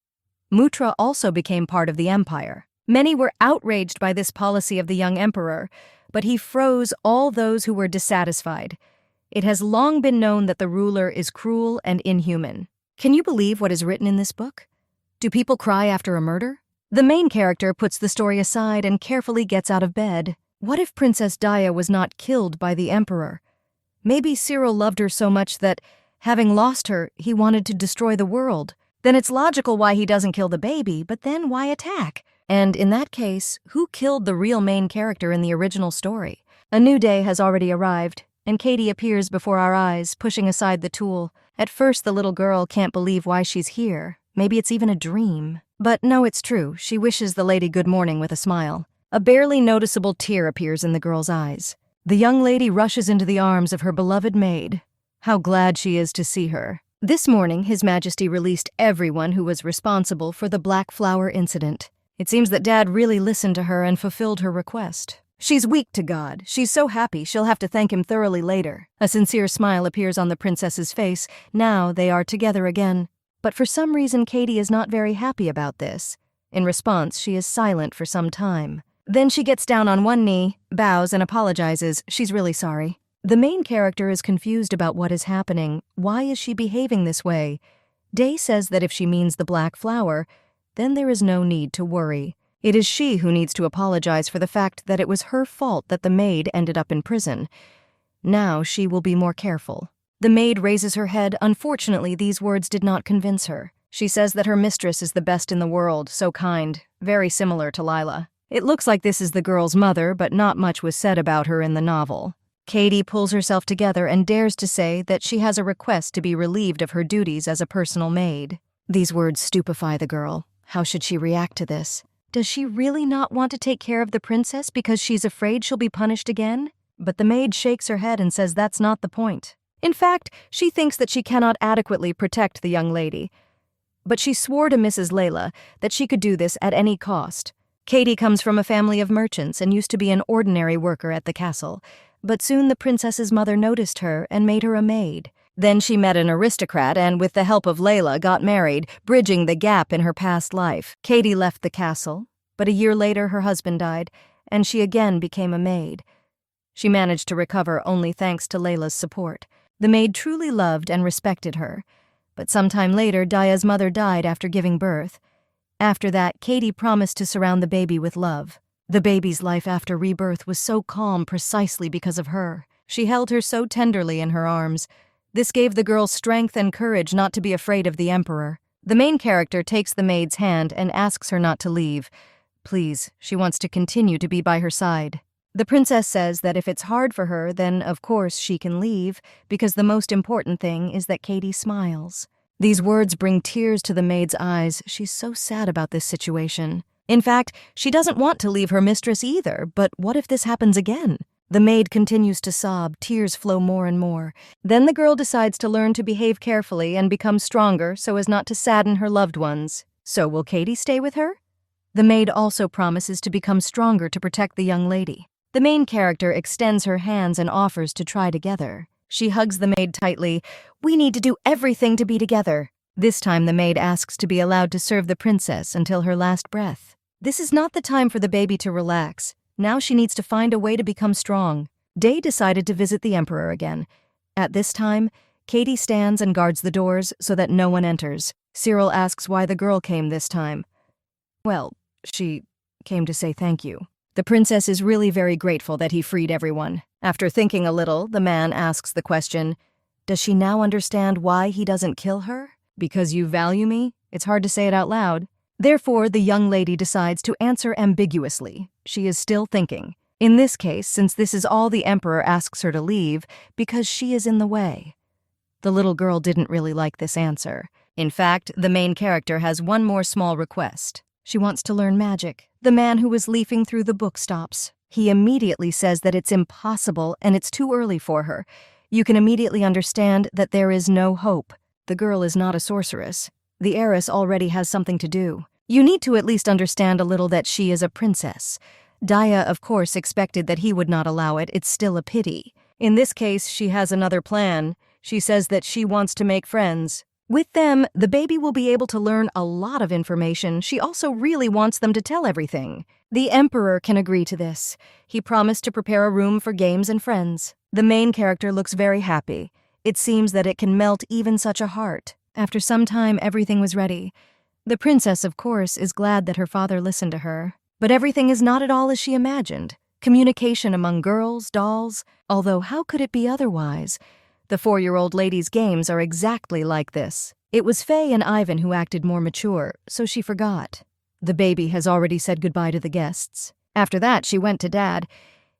Muthra also became part of the empire. Many were outraged by this policy of the young emperor, but he froze all those who were dissatisfied. It has long been known that the ruler is cruel and inhuman. Can you believe what is written in this book? Do people cry after a murder? The main character puts the story aside and carefully gets out of bed. What if Princess Daya was not killed by the emperor? Maybe Cyril loved her so much that, having lost her, he wanted to destroy the world. Then it's logical why he doesn't kill the baby, but then why attack? And in that case, who killed the real main character in the original story? A new day has already arrived, and Katie appears before our eyes, pushing aside the tool. At first, the little girl can't believe why she's here. Maybe it's even a dream. But no, it's true. She wishes the lady good morning with a smile. A barely noticeable tear appears in the girl's eyes. The young lady rushes into the arms of her beloved maid. How glad she is to see her. This morning, His Majesty released everyone who was responsible for the Black Flower incident. It seems that Dad really listened to her and fulfilled her request. She's weak to God. She's so happy she'll have to thank him thoroughly later. A sincere smile appears on the princess's face. Now they are together again. But for some reason, Katie is not very happy about this. In response, she is silent for some time. Then she gets down on one knee, bows, and apologizes. She's really sorry. The main character is confused about what is happening. Why is she behaving this way? Day says that if she means the Black Flower, then there is no need to worry. It is she who needs to apologize for the fact that it was her fault that the maid ended up in prison. Now she will be more careful. The maid raises her head. Unfortunately, these words did not convince her. She says that her mistress is the best in the world, so kind, very similar to Lila. It looks like this is the girl's mother, but not much was said about her in the novel. Katie pulls herself together and dares to say that she has a request to be relieved of her duties as a personal maid. These words stupefy the girl. How should she react to this? Does she really not want to take care of the princess because she's afraid she'll be punished again? But the maid shakes her head and says that's not the point. In fact, she thinks that she cannot adequately protect the young lady. But she swore to Mrs. Layla that she could do this at any cost. Katie comes from a family of merchants and used to be an ordinary worker at the castle. But soon the princess's mother noticed her and made her a maid. Then she met an aristocrat and, with the help of Layla, got married, bridging the gap in her past life. Katie left the castle, but a year later her husband died, and she again became a maid. She managed to recover only thanks to Layla's support. The maid truly loved and respected her, but sometime later Daya's mother died after giving birth. After that, Katie promised to surround the baby with love. The baby's life after rebirth was so calm precisely because of her. She held her so tenderly in her arms. This gave the girl strength and courage not to be afraid of the emperor. The main character takes the maid's hand and asks her not to leave. Please, she wants to continue to be by her side. The princess says that if it's hard for her, then of course she can leave, because the most important thing is that Katie smiles. These words bring tears to the maid's eyes. She's so sad about this situation. In fact, she doesn't want to leave her mistress either, but what if this happens again? The maid continues to sob, tears flow more and more. Then the girl decides to learn to behave carefully and become stronger so as not to sadden her loved ones. So will Katie stay with her? The maid also promises to become stronger to protect the young lady. The main character extends her hands and offers to try together. She hugs the maid tightly. "We need to do everything to be together." This time the maid asks to be allowed to serve the princess until her last breath. This is not the time for the baby to relax. Now she needs to find a way to become strong. Day decided to visit the emperor again. At this time, Katie stands and guards the doors so that no one enters. Cyril asks why the girl came this time. Well, she came to say thank you. The princess is really very grateful that he freed everyone. After thinking a little, the man asks the question, does she now understand why he doesn't kill her? Because you value me? It's hard to say it out loud. Therefore, the young lady decides to answer ambiguously. She is still thinking. In this case, since this is all the emperor asks her to leave, because she is in the way. The little girl didn't really like this answer. In fact, the main character has one more small request. She wants to learn magic. The man who was leafing through the book stops. He immediately says that it's impossible and it's too early for her. You can immediately understand that there is no hope. The girl is not a sorceress. The heiress already has something to do. You need to at least understand a little that she is a princess. Daya, of course, expected that he would not allow it. It's still a pity. In this case, she has another plan. She says that she wants to make friends. With them, the baby will be able to learn a lot of information. She also really wants them to tell everything. The emperor can agree to this. He promised to prepare a room for games and friends. The main character looks very happy. It seems that it can melt even such a heart. After some time, everything was ready. The princess, of course, is glad that her father listened to her. But everything is not at all as she imagined. Communication among girls, dolls, although how could it be otherwise? The 4-year-old lady's games are exactly like this. It was Faye and Ivan who acted more mature, so she forgot. The baby has already said goodbye to the guests. After that, she went to Dad.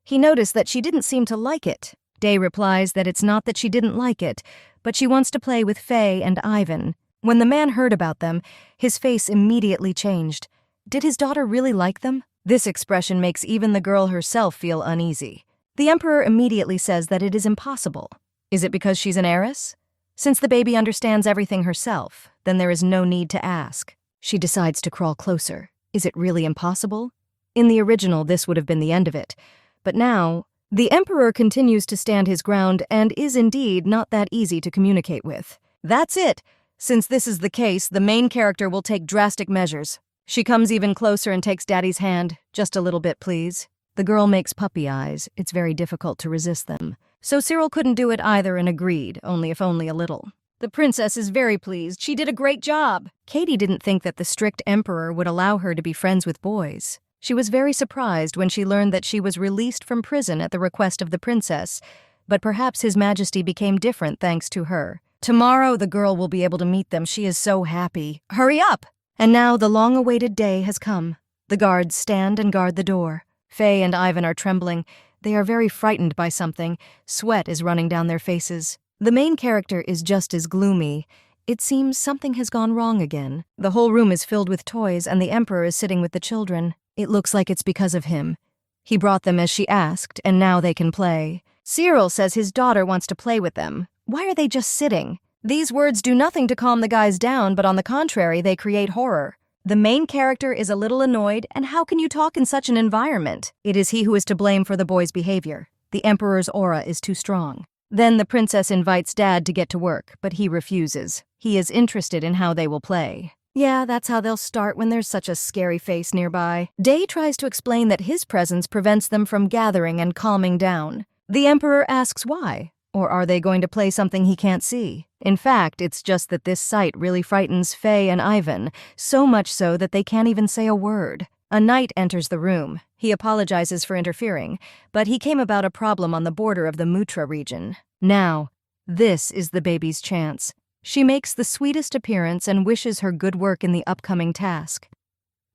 He noticed that she didn't seem to like it. Day replies that it's not that she didn't like it, but she wants to play with Faye and Ivan. When the man heard about them, his face immediately changed. Did his daughter really like them? This expression makes even the girl herself feel uneasy. The emperor immediately says that it is impossible. Is it because she's an heiress? Since the baby understands everything herself, then there is no need to ask. She decides to crawl closer. Is it really impossible? In the original, this would have been the end of it. But now, the emperor continues to stand his ground and is indeed not that easy to communicate with. That's it. Since this is the case, the main character will take drastic measures. She comes even closer and takes Daddy's hand. Just a little bit, please. The girl makes puppy eyes. It's very difficult to resist them. So Cyril couldn't do it either and agreed, only if only a little. The princess is very pleased. She did a great job. Katie didn't think that the strict emperor would allow her to be friends with boys. She was very surprised when she learned that she was released from prison at the request of the princess, but perhaps His Majesty became different thanks to her. Tomorrow the girl will be able to meet them. She is so happy. Hurry up! And now the long-awaited day has come. The guards stand and guard the door. Faye and Ivan are trembling. They are very frightened by something. Sweat is running down their faces. The main character is just as gloomy. It seems something has gone wrong again. The whole room is filled with toys and the emperor is sitting with the children. It looks like it's because of him. He brought them as she asked, and now they can play. Cyril says his daughter wants to play with them. Why are they just sitting? These words do nothing to calm the guys down, but on the contrary, they create horror. The main character is a little annoyed, and how can you talk in such an environment? It is he who is to blame for the boy's behavior. The emperor's aura is too strong. Then the princess invites Dad to get to work, but he refuses. He is interested in how they will play. Yeah, that's how they'll start when there's such a scary face nearby. Day tries to explain that his presence prevents them from gathering and calming down. The emperor asks why. Or are they going to play something he can't see? In fact, it's just that this sight really frightens Faye and Ivan, so much so that they can't even say a word. A knight enters the room. He apologizes for interfering, but he came about a problem on the border of the Mutra region. Now, this is the baby's chance. She makes the sweetest appearance and wishes her good work in the upcoming task.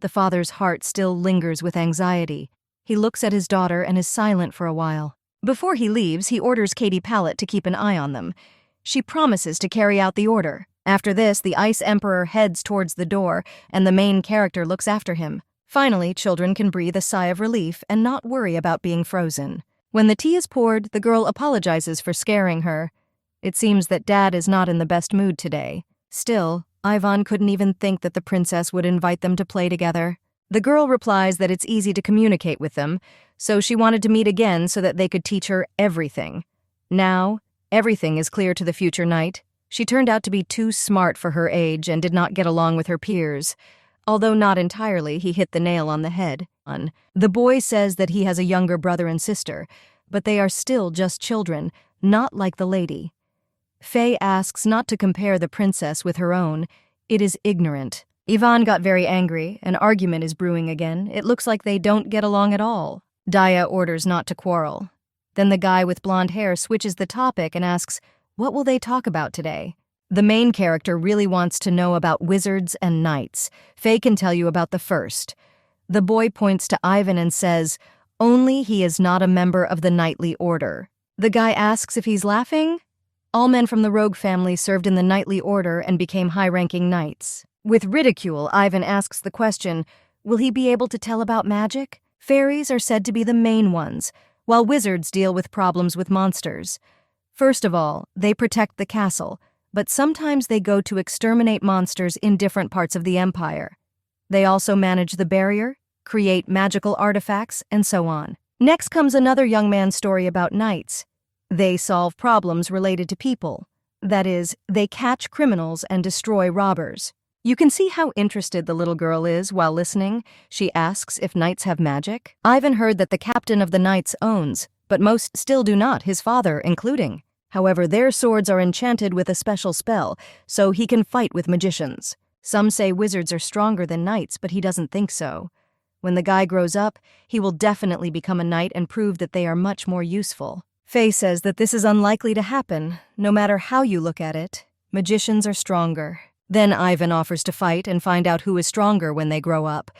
The father's heart still lingers with anxiety. He looks at his daughter and is silent for a while. Before he leaves, he orders Katie Pallet to keep an eye on them. She promises to carry out the order. After this, the Ice Emperor heads towards the door, and the main character looks after him. Finally, children can breathe a sigh of relief and not worry about being frozen. When the tea is poured, the girl apologizes for scaring her. It seems that Dad is not in the best mood today. Still, Ivan couldn't even think that the princess would invite them to play together. The girl replies that it's easy to communicate with them, so she wanted to meet again so that they could teach her everything. Now, everything is clear to the future knight. She turned out to be too smart for her age and did not get along with her peers. Although not entirely, he hit the nail on the head. The boy says that he has a younger brother and sister, but they are still just children, not like the lady. Faye asks not to compare the princess with her own. It is ignorant. Ivan got very angry. An argument is brewing again. It looks like they don't get along at all. Daya orders not to quarrel. Then the guy with blonde hair switches the topic and asks, what will they talk about today? The main character really wants to know about wizards and knights. Faye can tell you about the first. The boy points to Ivan and says, only he is not a member of the knightly order. The guy asks if he's laughing. All men from the rogue family served in the knightly order and became high-ranking knights. With ridicule, Ivan asks the question, will he be able to tell about magic? Fairies are said to be the main ones, while wizards deal with problems with monsters. First of all, they protect the castle, but sometimes they go to exterminate monsters in different parts of the empire. They also manage the barrier, create magical artifacts, and so on. Next comes another young man's story about knights. They solve problems related to people. That is, they catch criminals and destroy robbers. You can see how interested the little girl is while listening. She asks if knights have magic. Ivan heard that the captain of the knights owns, but most still do not, his father including. However, their swords are enchanted with a special spell, so he can fight with magicians. Some say wizards are stronger than knights, but he doesn't think so. When the guy grows up, he will definitely become a knight and prove that they are much more useful. Faye says that this is unlikely to happen, no matter how you look at it. Magicians are stronger. Then Ivan offers to fight and find out who is stronger when they grow up.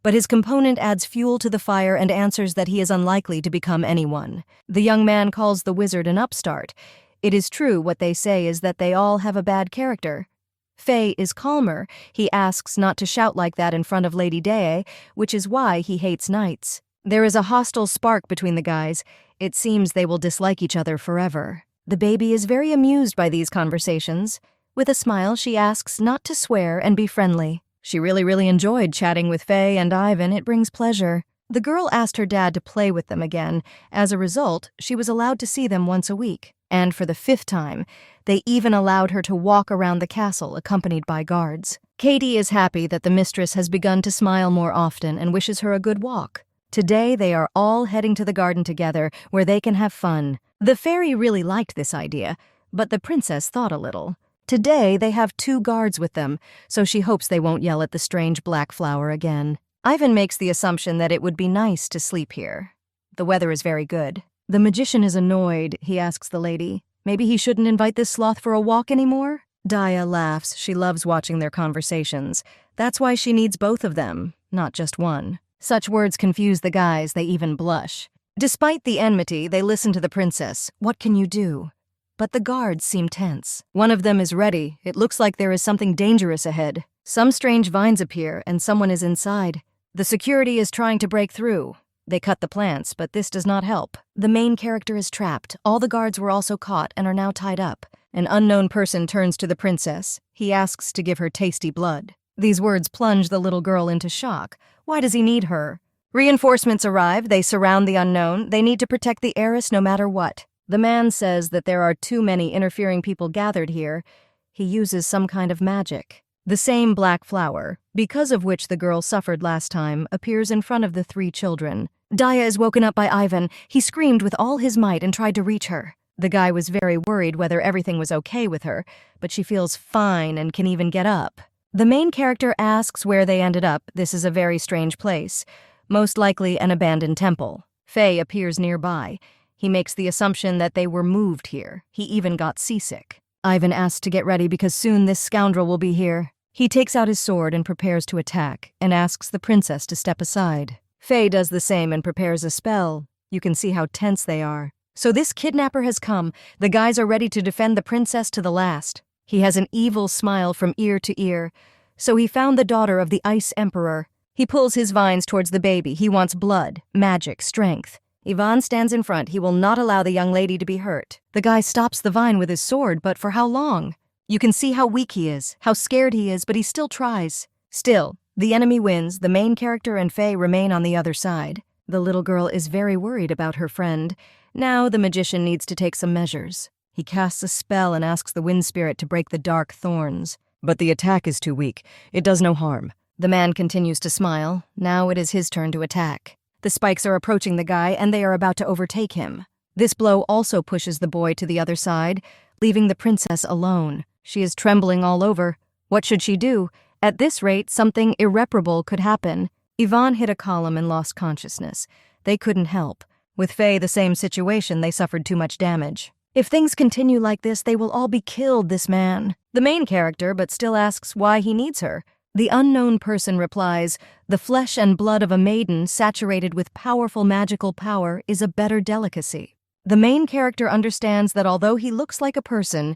But his component adds fuel to the fire and answers that he is unlikely to become anyone. The young man calls the wizard an upstart. It is true what they say is that they all have a bad character. Faye is calmer. He asks not to shout like that in front of Lady Dea, which is why he hates knights. There is a hostile spark between the guys. It seems they will dislike each other forever. The baby is very amused by these conversations. With a smile, she asks not to swear and be friendly. She really enjoyed chatting with Faye and Ivan. It brings pleasure. The girl asked her dad to play with them again. As a result, she was allowed to see them once a week. And for the 5th time, they even allowed her to walk around the castle accompanied by guards. Katie is happy that the mistress has begun to smile more often and wishes her a good walk. Today, they are all heading to the garden together where they can have fun. The fairy really liked this idea, but the princess thought a little. Today, they have 2 guards with them, so she hopes they won't yell at the strange black flower again. Ivan makes the assumption that it would be nice to sleep here. The weather is very good. The magician is annoyed, he asks the lady. Maybe he shouldn't invite this sloth for a walk anymore? Daya laughs. She loves watching their conversations. That's why she needs both of them, not just one. Such words confuse the guys, they even blush. Despite the enmity, they listen to the princess. What can you do? But the guards seem tense. One of them is ready. It looks like there is something dangerous ahead. Some strange vines appear, and someone is inside. The security is trying to break through. They cut the plants, but this does not help. The main character is trapped. All the guards were also caught and are now tied up. An unknown person turns to the princess. He asks to give her tasty blood. These words plunge the little girl into shock. Why does he need her? Reinforcements arrive. They surround the unknown. They need to protect the heiress no matter what. The man says that there are too many interfering people gathered here. He uses some kind of magic. The same black flower, because of which the girl suffered last time, appears in front of the 3 children. Daya is woken up by Ivan. He screamed with all his might and tried to reach her. The guy was very worried whether everything was okay with her, but she feels fine and can even get up. The main character asks where they ended up. This is a very strange place. Most likely an abandoned temple. Faye appears nearby. He makes the assumption that they were moved here. He even got seasick. Ivan asks to get ready because soon this scoundrel will be here. He takes out his sword and prepares to attack, and asks the princess to step aside. Faye does the same and prepares a spell. You can see how tense they are. So this kidnapper has come. The guys are ready to defend the princess to the last. He has an evil smile from ear to ear. So he found the daughter of the Ice Emperor. He pulls his vines towards the baby. He wants blood, magic, strength. Ivan stands in front. He will not allow the young lady to be hurt. The guy stops the vine with his sword, but for how long? You can see how weak he is, how scared he is, but he still tries. Still, the enemy wins. The main character and Faye remain on the other side. The little girl is very worried about her friend. Now the magician needs to take some measures. He casts a spell and asks the wind spirit to break the dark thorns. But the attack is too weak. It does no harm. The man continues to smile. Now it is his turn to attack. The spikes are approaching the guy, and they are about to overtake him. This blow also pushes the boy to the other side, leaving the princess alone. She is trembling all over. What should she do? At this rate, something irreparable could happen. Ivan hit a column and lost consciousness. They couldn't help. With Faye, the same situation, they suffered too much damage. If things continue like this, they will all be killed, this man. The main character, but still asks why he needs her. The unknown person replies, the flesh and blood of a maiden saturated with powerful magical power is a better delicacy. The main character understands that although he looks like a person,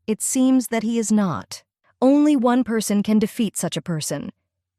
it seems that he is not. Only one person can defeat such a person.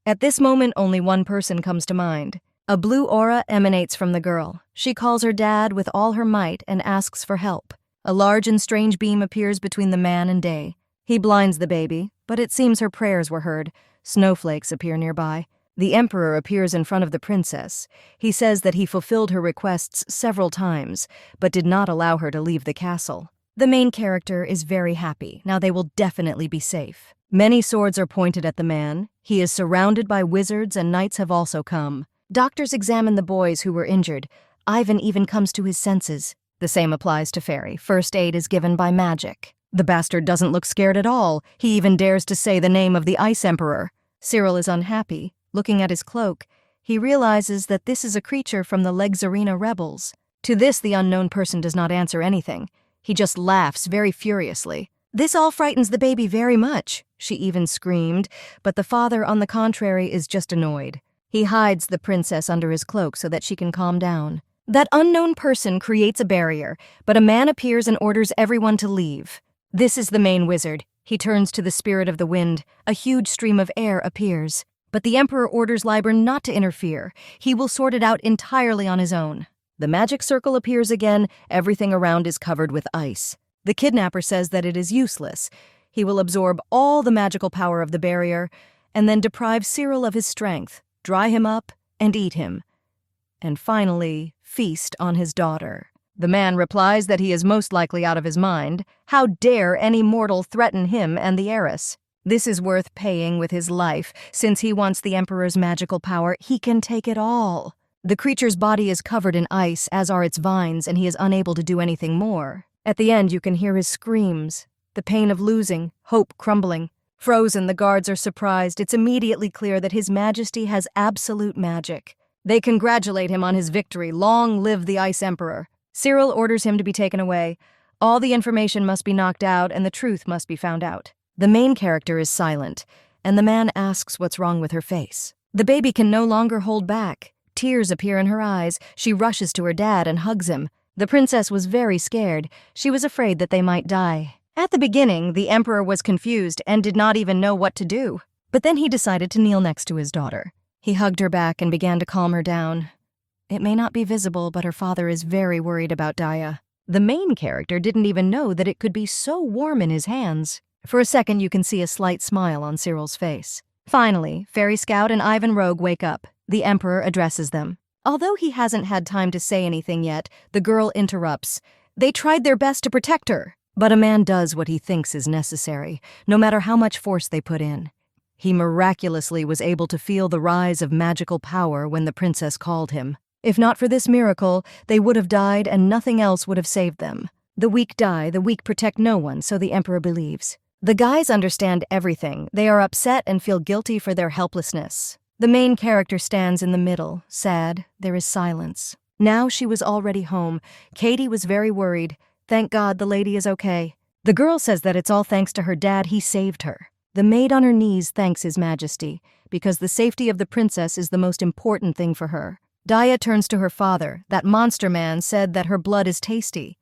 At this moment, only one person comes to mind. A blue aura emanates from the girl. She calls her dad with all her might and asks for help. A large and strange beam appears between the man and Day. He blinds the baby, but it seems her prayers were heard. Snowflakes appear nearby. The emperor appears in front of the princess. He says that he fulfilled her requests several times, but did not allow her to leave the castle. The main character is very happy. Now they will definitely be safe. Many swords are pointed at the man. He is surrounded by wizards, and knights have also come. Doctors examine the boys who were injured. Ivan even comes to his senses. The same applies to Fairy. First aid is given by magic. The bastard doesn't look scared at all. He even dares to say the name of the Ice Emperor. Cyril is unhappy. Looking at his cloak, he realizes that this is a creature from the Legzarina rebels. To this, the unknown person does not answer anything. He just laughs very furiously. This all frightens the baby very much, she even screamed, but the father, on the contrary, is just annoyed. He hides the princess under his cloak so that she can calm down. That unknown person creates a barrier, but a man appears and orders everyone to leave. This is the main wizard. He turns to the spirit of the wind. A huge stream of air appears. But the emperor orders Liburn not to interfere. He will sort it out entirely on his own. The magic circle appears again. Everything around is covered with ice. The kidnapper says that it is useless. He will absorb all the magical power of the barrier and then deprive Cyril of his strength, dry him up, and eat him. And finally, feast on his daughter. The man replies that he is most likely out of his mind. How dare any mortal threaten him and the heiress? This is worth paying with his life. Since he wants the emperor's magical power, he can take it all. The creature's body is covered in ice, as are its vines, and he is unable to do anything more. At the end, you can hear his screams. The pain of losing, hope crumbling. Frozen, the guards are surprised. It's immediately clear that His Majesty has absolute magic. They congratulate him on his victory. Long live the Ice Emperor. Cyril orders him to be taken away. All the information must be knocked out, and the truth must be found out. The main character is silent, and the man asks what's wrong with her face. The baby can no longer hold back. Tears appear in her eyes. She rushes to her dad and hugs him. The princess was very scared. She was afraid that they might die. At the beginning, the emperor was confused and did not even know what to do. But then he decided to kneel next to his daughter. He hugged her back and began to calm her down. It may not be visible, but her father is very worried about Daya. The main character didn't even know that it could be so warm in his hands. For a second, you can see a slight smile on Cyril's face. Finally, Fairy Scout and Ivan Rogue wake up. The Emperor addresses them. Although he hasn't had time to say anything yet, the girl interrupts. They tried their best to protect her. But a man does what he thinks is necessary, no matter how much force they put in. He miraculously was able to feel the rise of magical power when the princess called him. If not for this miracle, they would have died and nothing else would have saved them. The weak die, the weak protect no one, so the Emperor believes. The guys understand everything. They are upset and feel guilty for their helplessness. The main character stands in the middle, sad. There is silence. Now she was already home. Katie was very worried. Thank God the lady is okay. The girl says that it's all thanks to her dad. He saved her. The maid on her knees thanks His Majesty, because the safety of the princess is the most important thing for her. Daya turns to her father. That monster man said that her blood is tasty.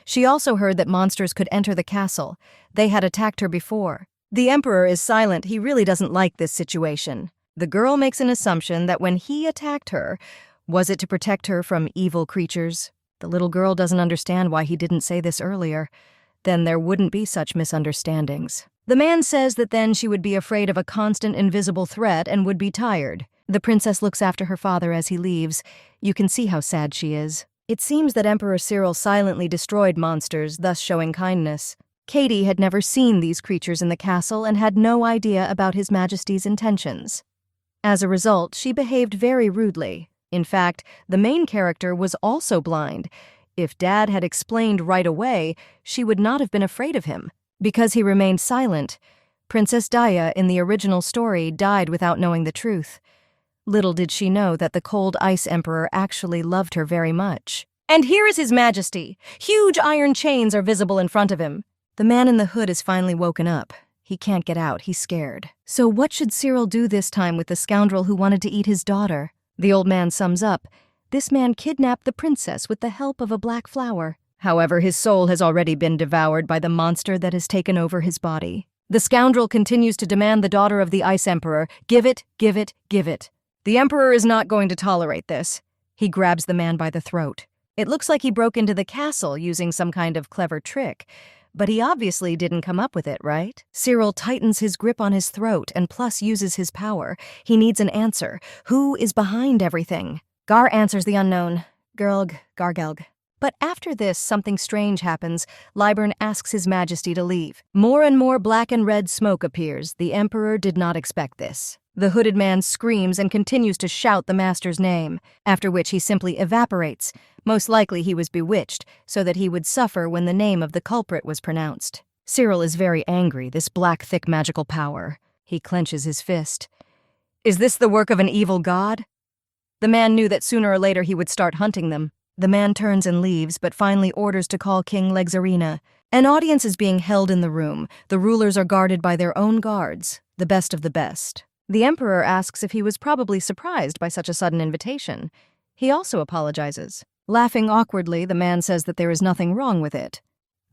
She also heard that monsters could enter the castle. They had attacked her before. The Emperor is silent. He really doesn't like this situation. The girl makes an assumption that when he attacked her, was it to protect her from evil creatures? The little girl doesn't understand why he didn't say this earlier. Then there wouldn't be such misunderstandings. The man says that then she would be afraid of a constant invisible threat and would be tired. The princess looks after her father as he leaves. You can see how sad she is. It seems that Emperor Cyril silently destroyed monsters, thus showing kindness. Katie had never seen these creatures in the castle and had no idea about His Majesty's intentions. As a result, she behaved very rudely. In fact, the main character was also blind. If Dad had explained right away, she would not have been afraid of him. Because he remained silent, Princess Daya in the original story died without knowing the truth. Little did she know that the Cold Ice Emperor actually loved her very much. And here is His Majesty. Huge iron chains are visible in front of him. The man in the hood is finally woken up. He can't get out, he's scared. So what should Cyril do this time with the scoundrel who wanted to eat his daughter? The old man sums up. This man kidnapped the princess with the help of a black flower. However, his soul has already been devoured by the monster that has taken over his body. The scoundrel continues to demand the daughter of the Ice Emperor. Give it, give it, give it. The Emperor is not going to tolerate this. He grabs the man by the throat. It looks like he broke into the castle using some kind of clever trick. But he obviously didn't come up with it, right? Cyril tightens his grip on his throat and plus uses his power. He needs an answer. Who is behind everything? Gar answers the unknown. Gargelg. But after this, something strange happens. Liburn asks His Majesty to leave. More and more black and red smoke appears. The Emperor did not expect this. The hooded man screams and continues to shout the master's name, after which he simply evaporates. Most likely he was bewitched, so that he would suffer when the name of the culprit was pronounced. Cyril is very angry, this black, thick magical power. He clenches his fist. Is this the work of an evil god? The man knew that sooner or later he would start hunting them. The man turns and leaves, but finally orders to call King Legzarina. An audience is being held in the room. The rulers are guarded by their own guards, the best of the best. The Emperor asks if he was probably surprised by such a sudden invitation. He also apologizes. Laughing awkwardly, the man says that there is nothing wrong with it.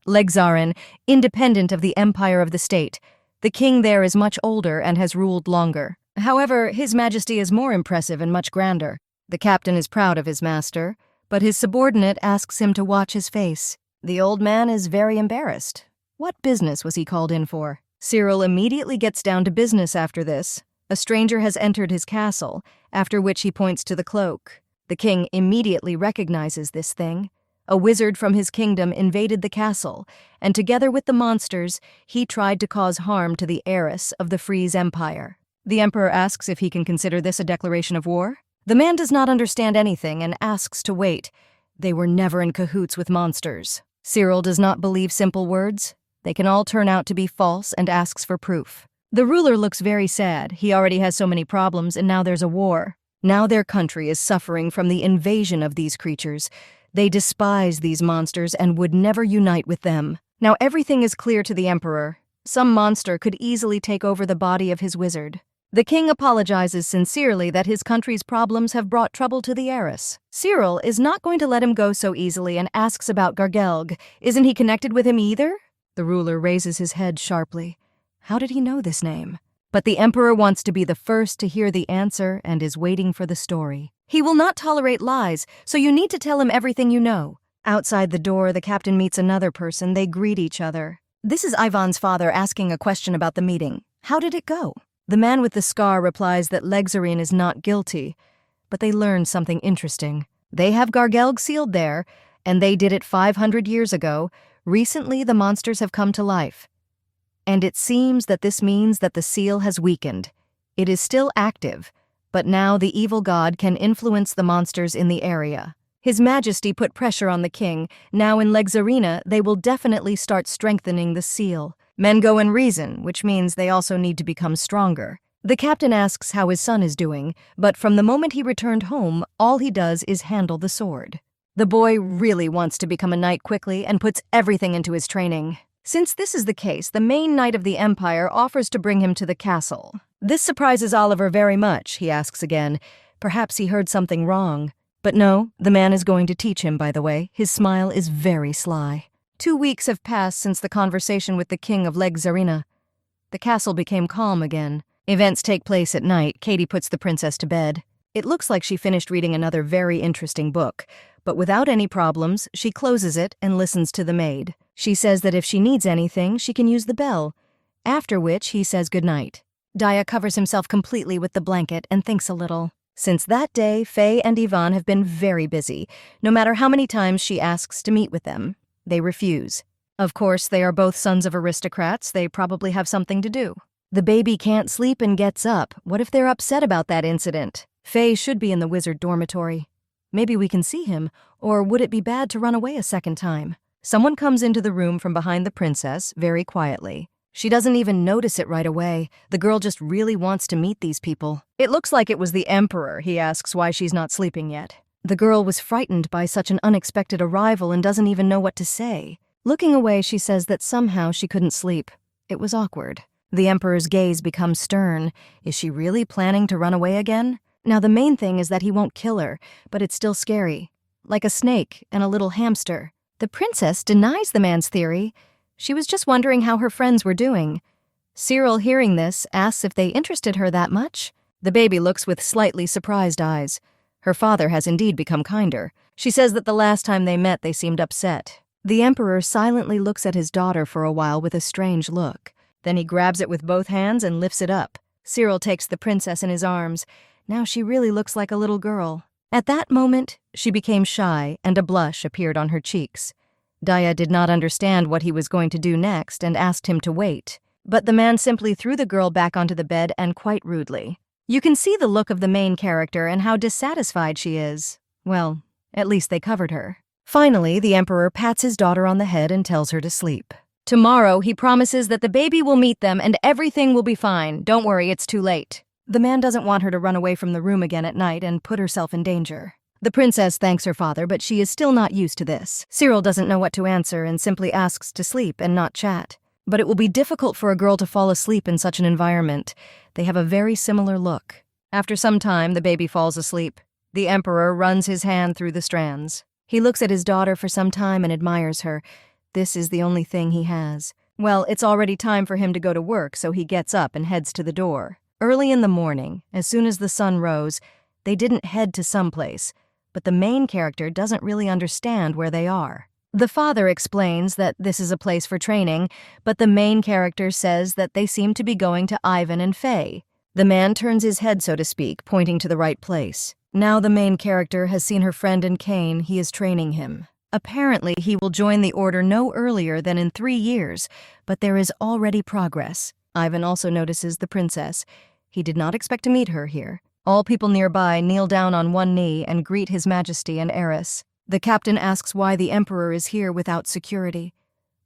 Legzarin, independent of the empire of the state. The king there is much older and has ruled longer. However, His Majesty is more impressive and much grander. The captain is proud of his master, but his subordinate asks him to watch his face. The old man is very embarrassed. What business was he called in for? Cyril immediately gets down to business after this. A stranger has entered his castle, after which he points to the cloak. The king immediately recognizes this thing. A wizard from his kingdom invaded the castle, and together with the monsters, he tried to cause harm to the heiress of the Freeze Empire. The Emperor asks if he can consider this a declaration of war. The man does not understand anything and asks to wait. They were never in cahoots with monsters. Cyril does not believe simple words. They can all turn out to be false and asks for proof. The ruler looks very sad. He already has so many problems, and now there's a war. Now their country is suffering from the invasion of these creatures. They despise these monsters and would never unite with them. Now everything is clear to the Emperor. Some monster could easily take over the body of his wizard. The king apologizes sincerely that his country's problems have brought trouble to the heiress. Cyril is not going to let him go so easily and asks about Gargelg. Isn't he connected with him either? The ruler raises his head sharply. How did he know this name? But the Emperor wants to be the first to hear the answer and is waiting for the story. He will not tolerate lies, so you need to tell him everything you know. Outside the door, the captain meets another person. They greet each other. This is Ivan's father asking a question about the meeting. How did it go? The man with the scar replies that Legzarin is not guilty, but they learn something interesting. They have Gargelg sealed there, and they did it 500 years ago. Recently, the monsters have come to life. And it seems that this means that the seal has weakened. It is still active, but now the evil god can influence the monsters in the area. His Majesty put pressure on the king. Now in Legzarina, they will definitely start strengthening the seal. Men go and reason, which means they also need to become stronger. The captain asks how his son is doing, but from the moment he returned home, all he does is handle the sword. The boy really wants to become a knight quickly and puts everything into his training. Since this is the case, the main knight of the Empire offers to bring him to the castle. This surprises Oliver very much, he asks again. Perhaps he heard something wrong. But no, the man is going to teach him, by the way. His smile is very sly. 2 weeks have passed since the conversation with the king of Legzarina. The castle became calm again. Events take place at night. Katie puts the princess to bed. It looks like she finished reading another very interesting book, but without any problems, she closes it and listens to the maid. She says that if she needs anything, she can use the bell, after which he says goodnight. Daya covers himself completely with the blanket and thinks a little. Since that day, Faye and Yvonne have been very busy. No matter how many times she asks to meet with them, they refuse. Of course, they are both sons of aristocrats. They probably have something to do. The baby can't sleep and gets up. What if they're upset about that incident? Faye should be in the wizard dormitory. Maybe we can see him, or would it be bad to run away a second time? Someone comes into the room from behind the princess, very quietly. She doesn't even notice it right away. The girl just really wants to meet these people. It looks like it was the Emperor. He asks why she's not sleeping yet. The girl was frightened by such an unexpected arrival and doesn't even know what to say. Looking away, she says that somehow she couldn't sleep. It was awkward. The Emperor's gaze becomes stern. Is she really planning to run away again? Now the main thing is that he won't kill her, but it's still scary. Like a snake and a little hamster. The princess denies the man's theory. She was just wondering how her friends were doing. Cyril, hearing this, asks if they interested her that much. The baby looks with slightly surprised eyes. Her father has indeed become kinder. She says that the last time they met, they seemed upset. The Emperor silently looks at his daughter for a while with a strange look. Then he grabs it with both hands and lifts it up. Cyril takes the princess in his arms. Now she really looks like a little girl. At that moment, she became shy and a blush appeared on her cheeks. Daya did not understand what he was going to do next and asked him to wait. But the man simply threw the girl back onto the bed and quite rudely. You can see the look of the main character and how dissatisfied she is. Well, at least they covered her. Finally, the Emperor pats his daughter on the head and tells her to sleep. Tomorrow, he promises that the baby will meet them and everything will be fine. Don't worry, it's too late. The man doesn't want her to run away from the room again at night and put herself in danger. The princess thanks her father, but she is still not used to this. Cyril doesn't know what to answer and simply asks to sleep and not chat. But it will be difficult for a girl to fall asleep in such an environment. They have a very similar look. After some time, the baby falls asleep. The Emperor runs his hand through the strands. He looks at his daughter for some time and admires her. This is the only thing he has. Well, it's already time for him to go to work, so he gets up and heads to the door. Early in the morning, as soon as the sun rose, they didn't head to someplace. But the main character doesn't really understand where they are. The father explains that this is a place for training, but the main character says that they seem to be going to Ivan and Faye. The man turns his head, so to speak, pointing to the right place. Now the main character has seen her friend in Kane. He is training him. Apparently, he will join the order no earlier than in 3 years, but there is already progress. Ivan also notices the princess. He did not expect to meet her here. All people nearby kneel down on one knee and greet His Majesty and heiress. The captain asks why the Emperor is here without security.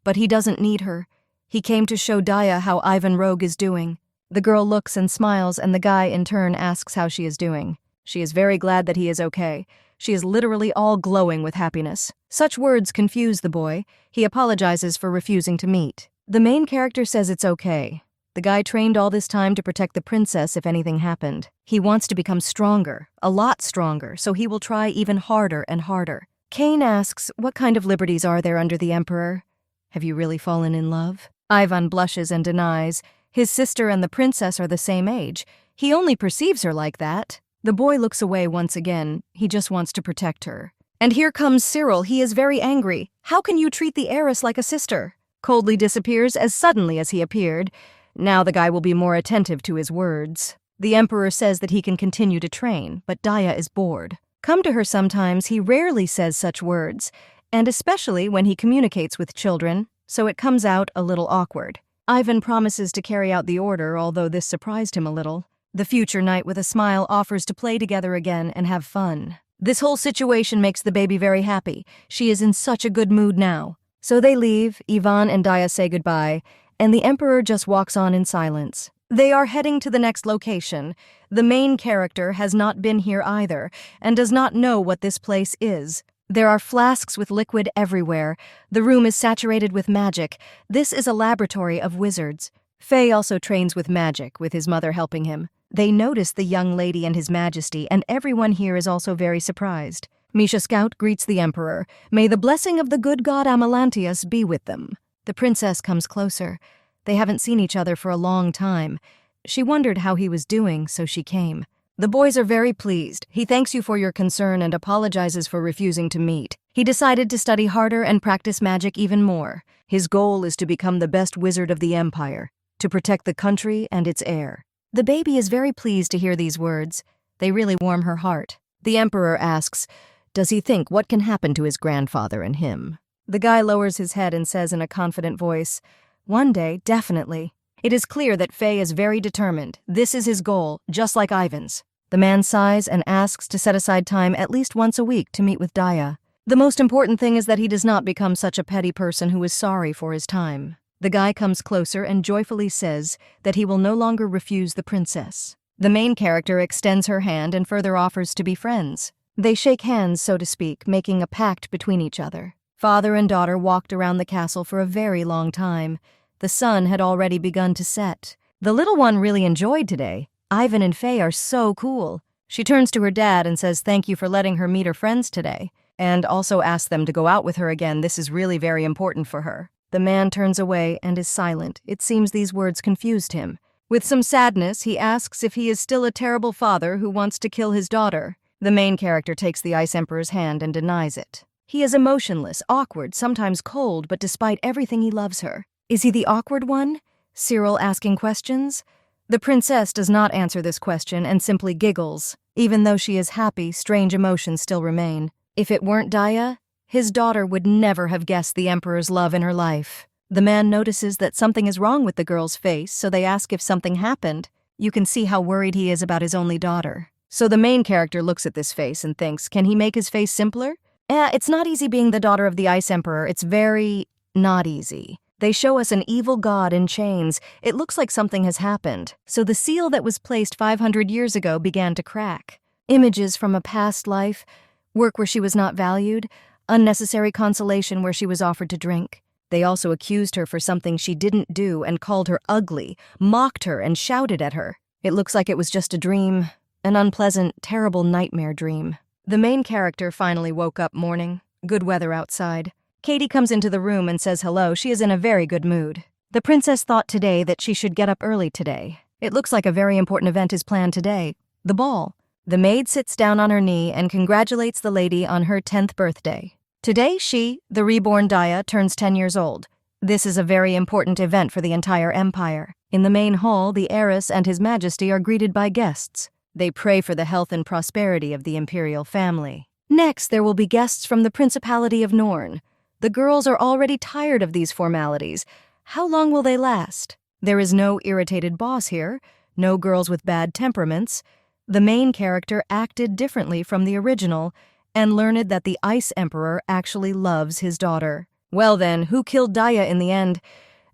But he doesn't need her. He came to show Daya how Ivan Rogue is doing. The girl looks and smiles, and the guy in turn asks how she is doing. She is very glad that he is okay. She is literally all glowing with happiness. Such words confuse the boy. He apologizes for refusing to meet. The main character says it's okay. The guy trained all this time to protect the princess if anything happened. He wants to become stronger, a lot stronger, so he will try even harder and harder. Kane asks, what kind of liberties are there under the Emperor? Have you really fallen in love? Ivan blushes and denies. His sister and the princess are the same age. He only perceives her like that. The boy looks away once again. He just wants to protect her. And here comes Cyril. He is very angry. How can you treat the heiress like a sister? Coldly disappears as suddenly as he appeared. Now the guy will be more attentive to his words. The Emperor says that he can continue to train, but Daya is bored. Come to her sometimes, he rarely says such words, and especially when he communicates with children, so it comes out a little awkward. Ivan promises to carry out the order, although this surprised him a little. The future knight with a smile offers to play together again and have fun. This whole situation makes the baby very happy. She is in such a good mood now. So they leave, Yvonne and Daya say goodbye, and the Emperor just walks on in silence. They are heading to the next location. The main character has not been here either, and does not know what this place is. There are flasks with liquid everywhere. The room is saturated with magic. This is a laboratory of wizards. Faye also trains with magic, with his mother helping him. They notice the young lady and His Majesty, and everyone here is also very surprised. Misha Scout greets the Emperor. May the blessing of the good god Amalantius be with them. The princess comes closer. They haven't seen each other for a long time. She wondered how he was doing, so she came. The boys are very pleased. He thanks you for your concern and apologizes for refusing to meet. He decided to study harder and practice magic even more. His goal is to become the best wizard of the empire, to protect the country and its heir. The baby is very pleased to hear these words. They really warm her heart. The emperor asks, does he think what can happen to his grandfather and him? The guy lowers his head and says in a confident voice, one day, definitely. It is clear that Faye is very determined. This is his goal, just like Ivan's. The man sighs and asks to set aside time at least once a week to meet with Daya. The most important thing is that he does not become such a petty person who is sorry for his time. The guy comes closer and joyfully says that he will no longer refuse the princess. The main character extends her hand and further offers to be friends. They shake hands, so to speak, making a pact between each other. Father and daughter walked around the castle for a very long time. The sun had already begun to set. The little one really enjoyed today. Ivan and Faye are so cool. She turns to her dad and says thank you for letting her meet her friends today, and also asks them to go out with her again. This is really very important for her. The man turns away and is silent. It seems these words confused him. With some sadness, he asks if he is still a terrible father who wants to kill his daughter. The main character takes the Ice Emperor's hand and denies it. He is emotionless, awkward, sometimes cold, but despite everything he loves her. Is he the awkward one? Cyril asking questions? The princess does not answer this question and simply giggles. Even though she is happy, strange emotions still remain. If it weren't Daya, his daughter would never have guessed the emperor's love in her life. The man notices that something is wrong with the girl's face, so they ask if something happened. You can see how worried he is about his only daughter. So the main character looks at this face and thinks, can he make his face simpler? It's not easy being the daughter of the Ice Emperor. It's very not easy. They show us an evil god in chains. It looks like something has happened. So the seal that was placed 500 years ago began to crack. Images from a past life, work where she was not valued, unnecessary consolation where she was offered to drink. They also accused her for something she didn't do and called her ugly, mocked her and shouted at her. It looks like it was just a dream, an unpleasant, terrible nightmare dream. The main character finally woke up morning. Good weather outside. Katie comes into the room and says hello. She is in a very good mood. The princess thought today that she should get up early today. It looks like a very important event is planned today. The ball. The maid sits down on her knee and congratulates the lady on her 10th birthday. Today she, the reborn Daya, turns 10 years old. This is a very important event for the entire empire. In the main hall, the heiress and His Majesty are greeted by guests. They pray for the health and prosperity of the imperial family. Next, there will be guests from the Principality of Norn. The girls are already tired of these formalities. How long will they last? There is no irritated boss here, no girls with bad temperaments. The main character acted differently from the original and learned that the Ice Emperor actually loves his daughter. Well then, who killed Daya in the end?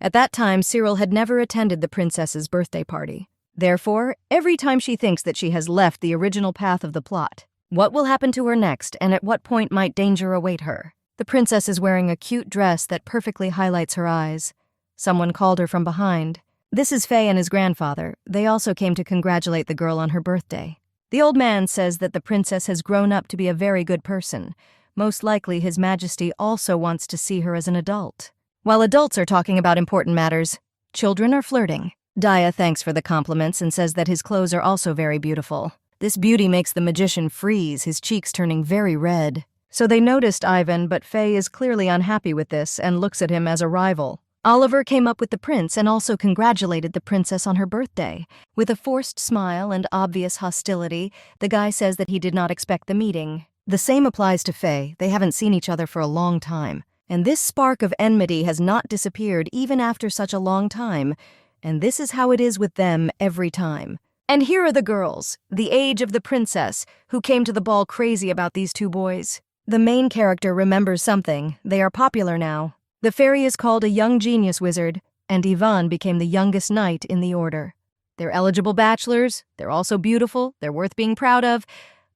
At that time, Cyril had never attended the princess's birthday party. Therefore, every time she thinks that she has left the original path of the plot, what will happen to her next and at what point might danger await her? The princess is wearing a cute dress that perfectly highlights her eyes. Someone called her from behind. This is Faye and his grandfather. They also came to congratulate the girl on her birthday. The old man says that the princess has grown up to be a very good person. Most likely His Majesty also wants to see her as an adult. While adults are talking about important matters, children are flirting. Daya thanks for the compliments and says that his clothes are also very beautiful. This beauty makes the magician freeze, his cheeks turning very red. So they noticed Ivan, but Faye is clearly unhappy with this and looks at him as a rival. Oliver came up with the prince and also congratulated the princess on her birthday. With a forced smile and obvious hostility, the guy says that he did not expect the meeting. The same applies to Faye. They haven't seen each other for a long time. And this spark of enmity has not disappeared even after such a long time. And this is how it is with them every time. And here are the girls, the age of the princess, who came to the ball crazy about these two boys. The main character remembers something. They are popular now. The fairy is called a young genius wizard, and Ivan became the youngest knight in the order. They're eligible bachelors, they're also beautiful, they're worth being proud of,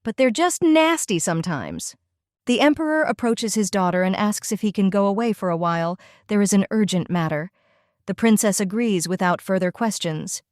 but they're just nasty sometimes. The emperor approaches his daughter and asks if he can go away for a while. There is an urgent matter. The princess agrees without further questions.